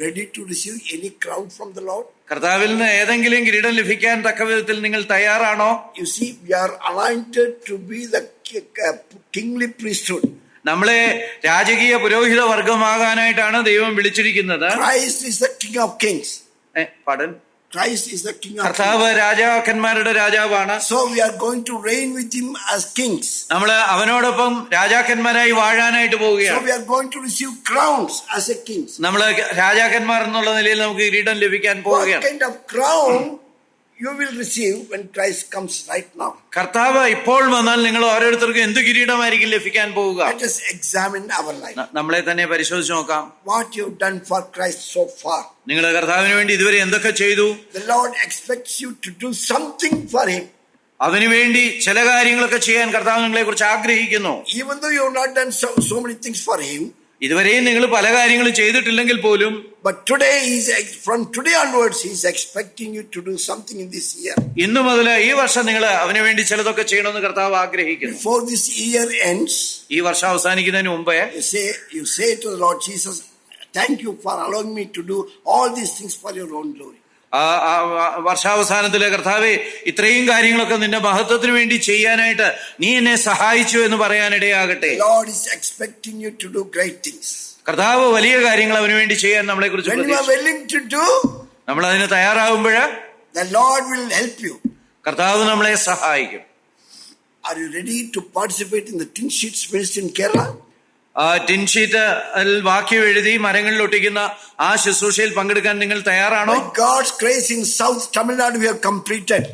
ready to receive any crown from the Lord? കർത്താവിൽ നിന്ന് ഏതെങ്കിലും കിരീടം ലഭിക്കാൻ തക്ക വിധത്തിൽ നിങ്ങൾ തയ്യാറാണോ? You see, we are anointed to be the kingly priesthood. നമ്മളെ രാജകീയ പുരോഹിത വർഗമാകാനായിട്ടാണ് ദൈവം വിളിച്ചിരിക്കുന്നത്. Christ is the King of Kings. Pardon? Christ is the King of കർത്താവ് Kings. രാജാക്കന്മാരുടെ രാജാവാണ്. So we are going to reign with him as kings. നമ്മള് അവനോടൊപ്പം രാജാക്കന്മാരായി വാഴാനായിട്ട് So പോവുകയാണ്. we are going to receive crowns as a kings. നമ്മള് രാജാക്കന്മാർ എന്നുള്ള നിലയിൽ നമുക്ക് കിരീടം ലഭിക്കാൻ What പോവുകയാണ്. kind of crown you will receive when Christ comes right now? കർത്താവ് ഇപ്പോൾ വന്നാൽ നിങ്ങൾ ഓരോരുത്തർക്കും എന്ത് കിരീടമായിരിക്കും ലഭിക്കാൻ പോവുക? Let us examine our life. നമ്മളെ തന്നെ പരിശോധിച്ച് നോക്കാം. What you have done for Christ so far. നിങ്ങൾ കർത്താവിന് വേണ്ടി ഇതുവരെ എന്തൊക്കെ ചെയ്തു? The Lord expects you to do something for him. അവന് വേണ്ടി ചില കാര്യങ്ങളൊക്കെ ചെയ്യാൻ കർത്താവ് നിങ്ങളെ കുറിച്ച് ആഗ്രഹിക്കുന്നു. Even though you have not done so many things for him. ഇതുവരെയും നിങ്ങൾ പല കാര്യങ്ങളും ചെയ്തിട്ടില്ലെങ്കിൽ പോലും, but today from today onwards he is expecting you to do something in this year. ഇന്നു മുതൽ ഈ വർഷം നിങ്ങൾ അവന് വേണ്ടി ചിലതൊക്കെ ചെയ്യണമെന്ന് കർത്താവ് ആഗ്രഹിക്കുന്നു. Before this year ends, ഈ വർഷം അവസാനിക്കുന്നതിന് മുമ്പേ you say to the Lord Jesus, thank you for allowing me to do all these things for your own glory. വർഷാവസാനത്തിലെ കർത്താവെ, ഇത്രയും കാര്യങ്ങളൊക്കെ നിന്റെ മഹത്വത്തിന് വേണ്ടി ചെയ്യാനായിട്ട് നീ എന്നെ സഹായിച്ചു എന്ന് പറയാനിടയാകട്ടെ. The Lord is expecting you to do great things. കർത്താവ് വലിയ കാര്യങ്ങൾ അവന് വേണ്ടി ചെയ്യാൻ നമ്മളെ കുറിച്ച് When you are willing to do, നമ്മൾ അതിന് തയ്യാറാകുമ്പോൾ the Lord will help you. കർത്താവ് നമ്മളെ സഹായിക്കും. Are you ready to participate in the tin sheets ministry in Kerala? Tin ഷീറ്റിൽ വാക്യം എഴുതി മരങ്ങളിൽ ഒട്ടിക്കുന്ന ആ ശുശ്രൂഷയിൽ പങ്കെടുക്കാൻ നിങ്ങൾ തയ്യാറാണോ? By God's grace in South Tamil Nadu we have completed.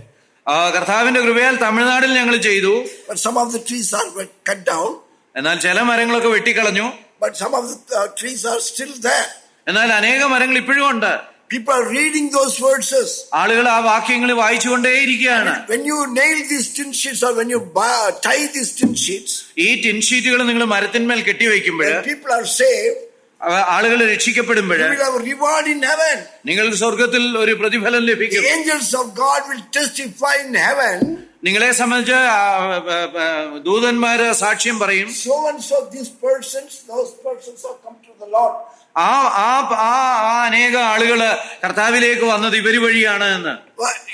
കർത്താവിന്റെ കൃപയാൽ തമിഴ്നാട്ടിൽ ഞങ്ങൾ ചെയ്തു. But some of the trees are cut down. എന്നാൽ ചില മരങ്ങളൊക്കെ വെട്ടിക്കളഞ്ഞു. But some of the trees are still there. എന്നാൽ അനേക മരങ്ങൾ ഇപ്പോഴും ഉണ്ട്. People are reading those verses. ആളുകൾ ആ വാക്യങ്ങൾ വായിച്ചുകൊണ്ടേയിരിക്കുകയാണ്. When you nail these tin sheets or when you tie these tin sheets, ഈ ടിൻ ഷീറ്റുകൾ നിങ്ങൾ മരത്തിന്മേൽ കെട്ടിവെക്കുമ്പോൾ, when people are saved, ആളുകൾ രക്ഷിക്കപ്പെടുമ്പോൾ you will have a reward in heaven. നിങ്ങൾക്ക് സ്വർഗത്തിൽ ഒരു പ്രതിഫലം ലഭിക്കും. The angels of God will testify in heaven. നിങ്ങളെ സംബന്ധിച്ച് ദൂതന്മാര് സാക്ഷ്യം പറയും. So and so these persons, those persons have come to the Lord. അനേക ആളുകള് കർത്താവിലേക്ക് വന്നത് ഇവര് വഴിയാണ് എന്ന്.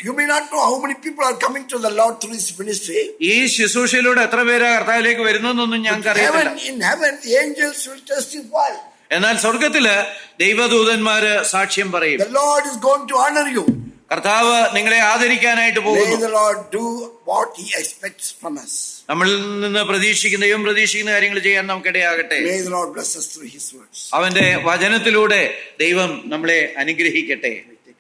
You may not know how many people are coming to the Lord through this ministry. ഈ ശുശ്രൂഷയിലൂടെ എത്ര പേരാ കർത്താവിലേക്ക് വരുന്നതെന്നൊന്നും ഞങ്ങൾക്ക് അറിയില്ല. In heaven the angels will testify. എന്നാൽ സ്വർഗത്തില് ദൈവദൂതന്മാര് സാക്ഷ്യം പറയും. The Lord is going to honor you. കർത്താവ് നിങ്ങളെ ആദരിക്കാനായിട്ട് പോകുന്നു. May the Lord do what he expects from us. നമ്മളിൽ നിന്ന് ദൈവം പ്രതീക്ഷിക്കുന്ന കാര്യങ്ങൾ ചെയ്യാൻ നമുക്കിടയാകട്ടെ. May the Lord bless us through his words. അവന്റെ വചനത്തിലൂടെ ദൈവം നമ്മളെ അനുഗ്രഹിക്കട്ടെ.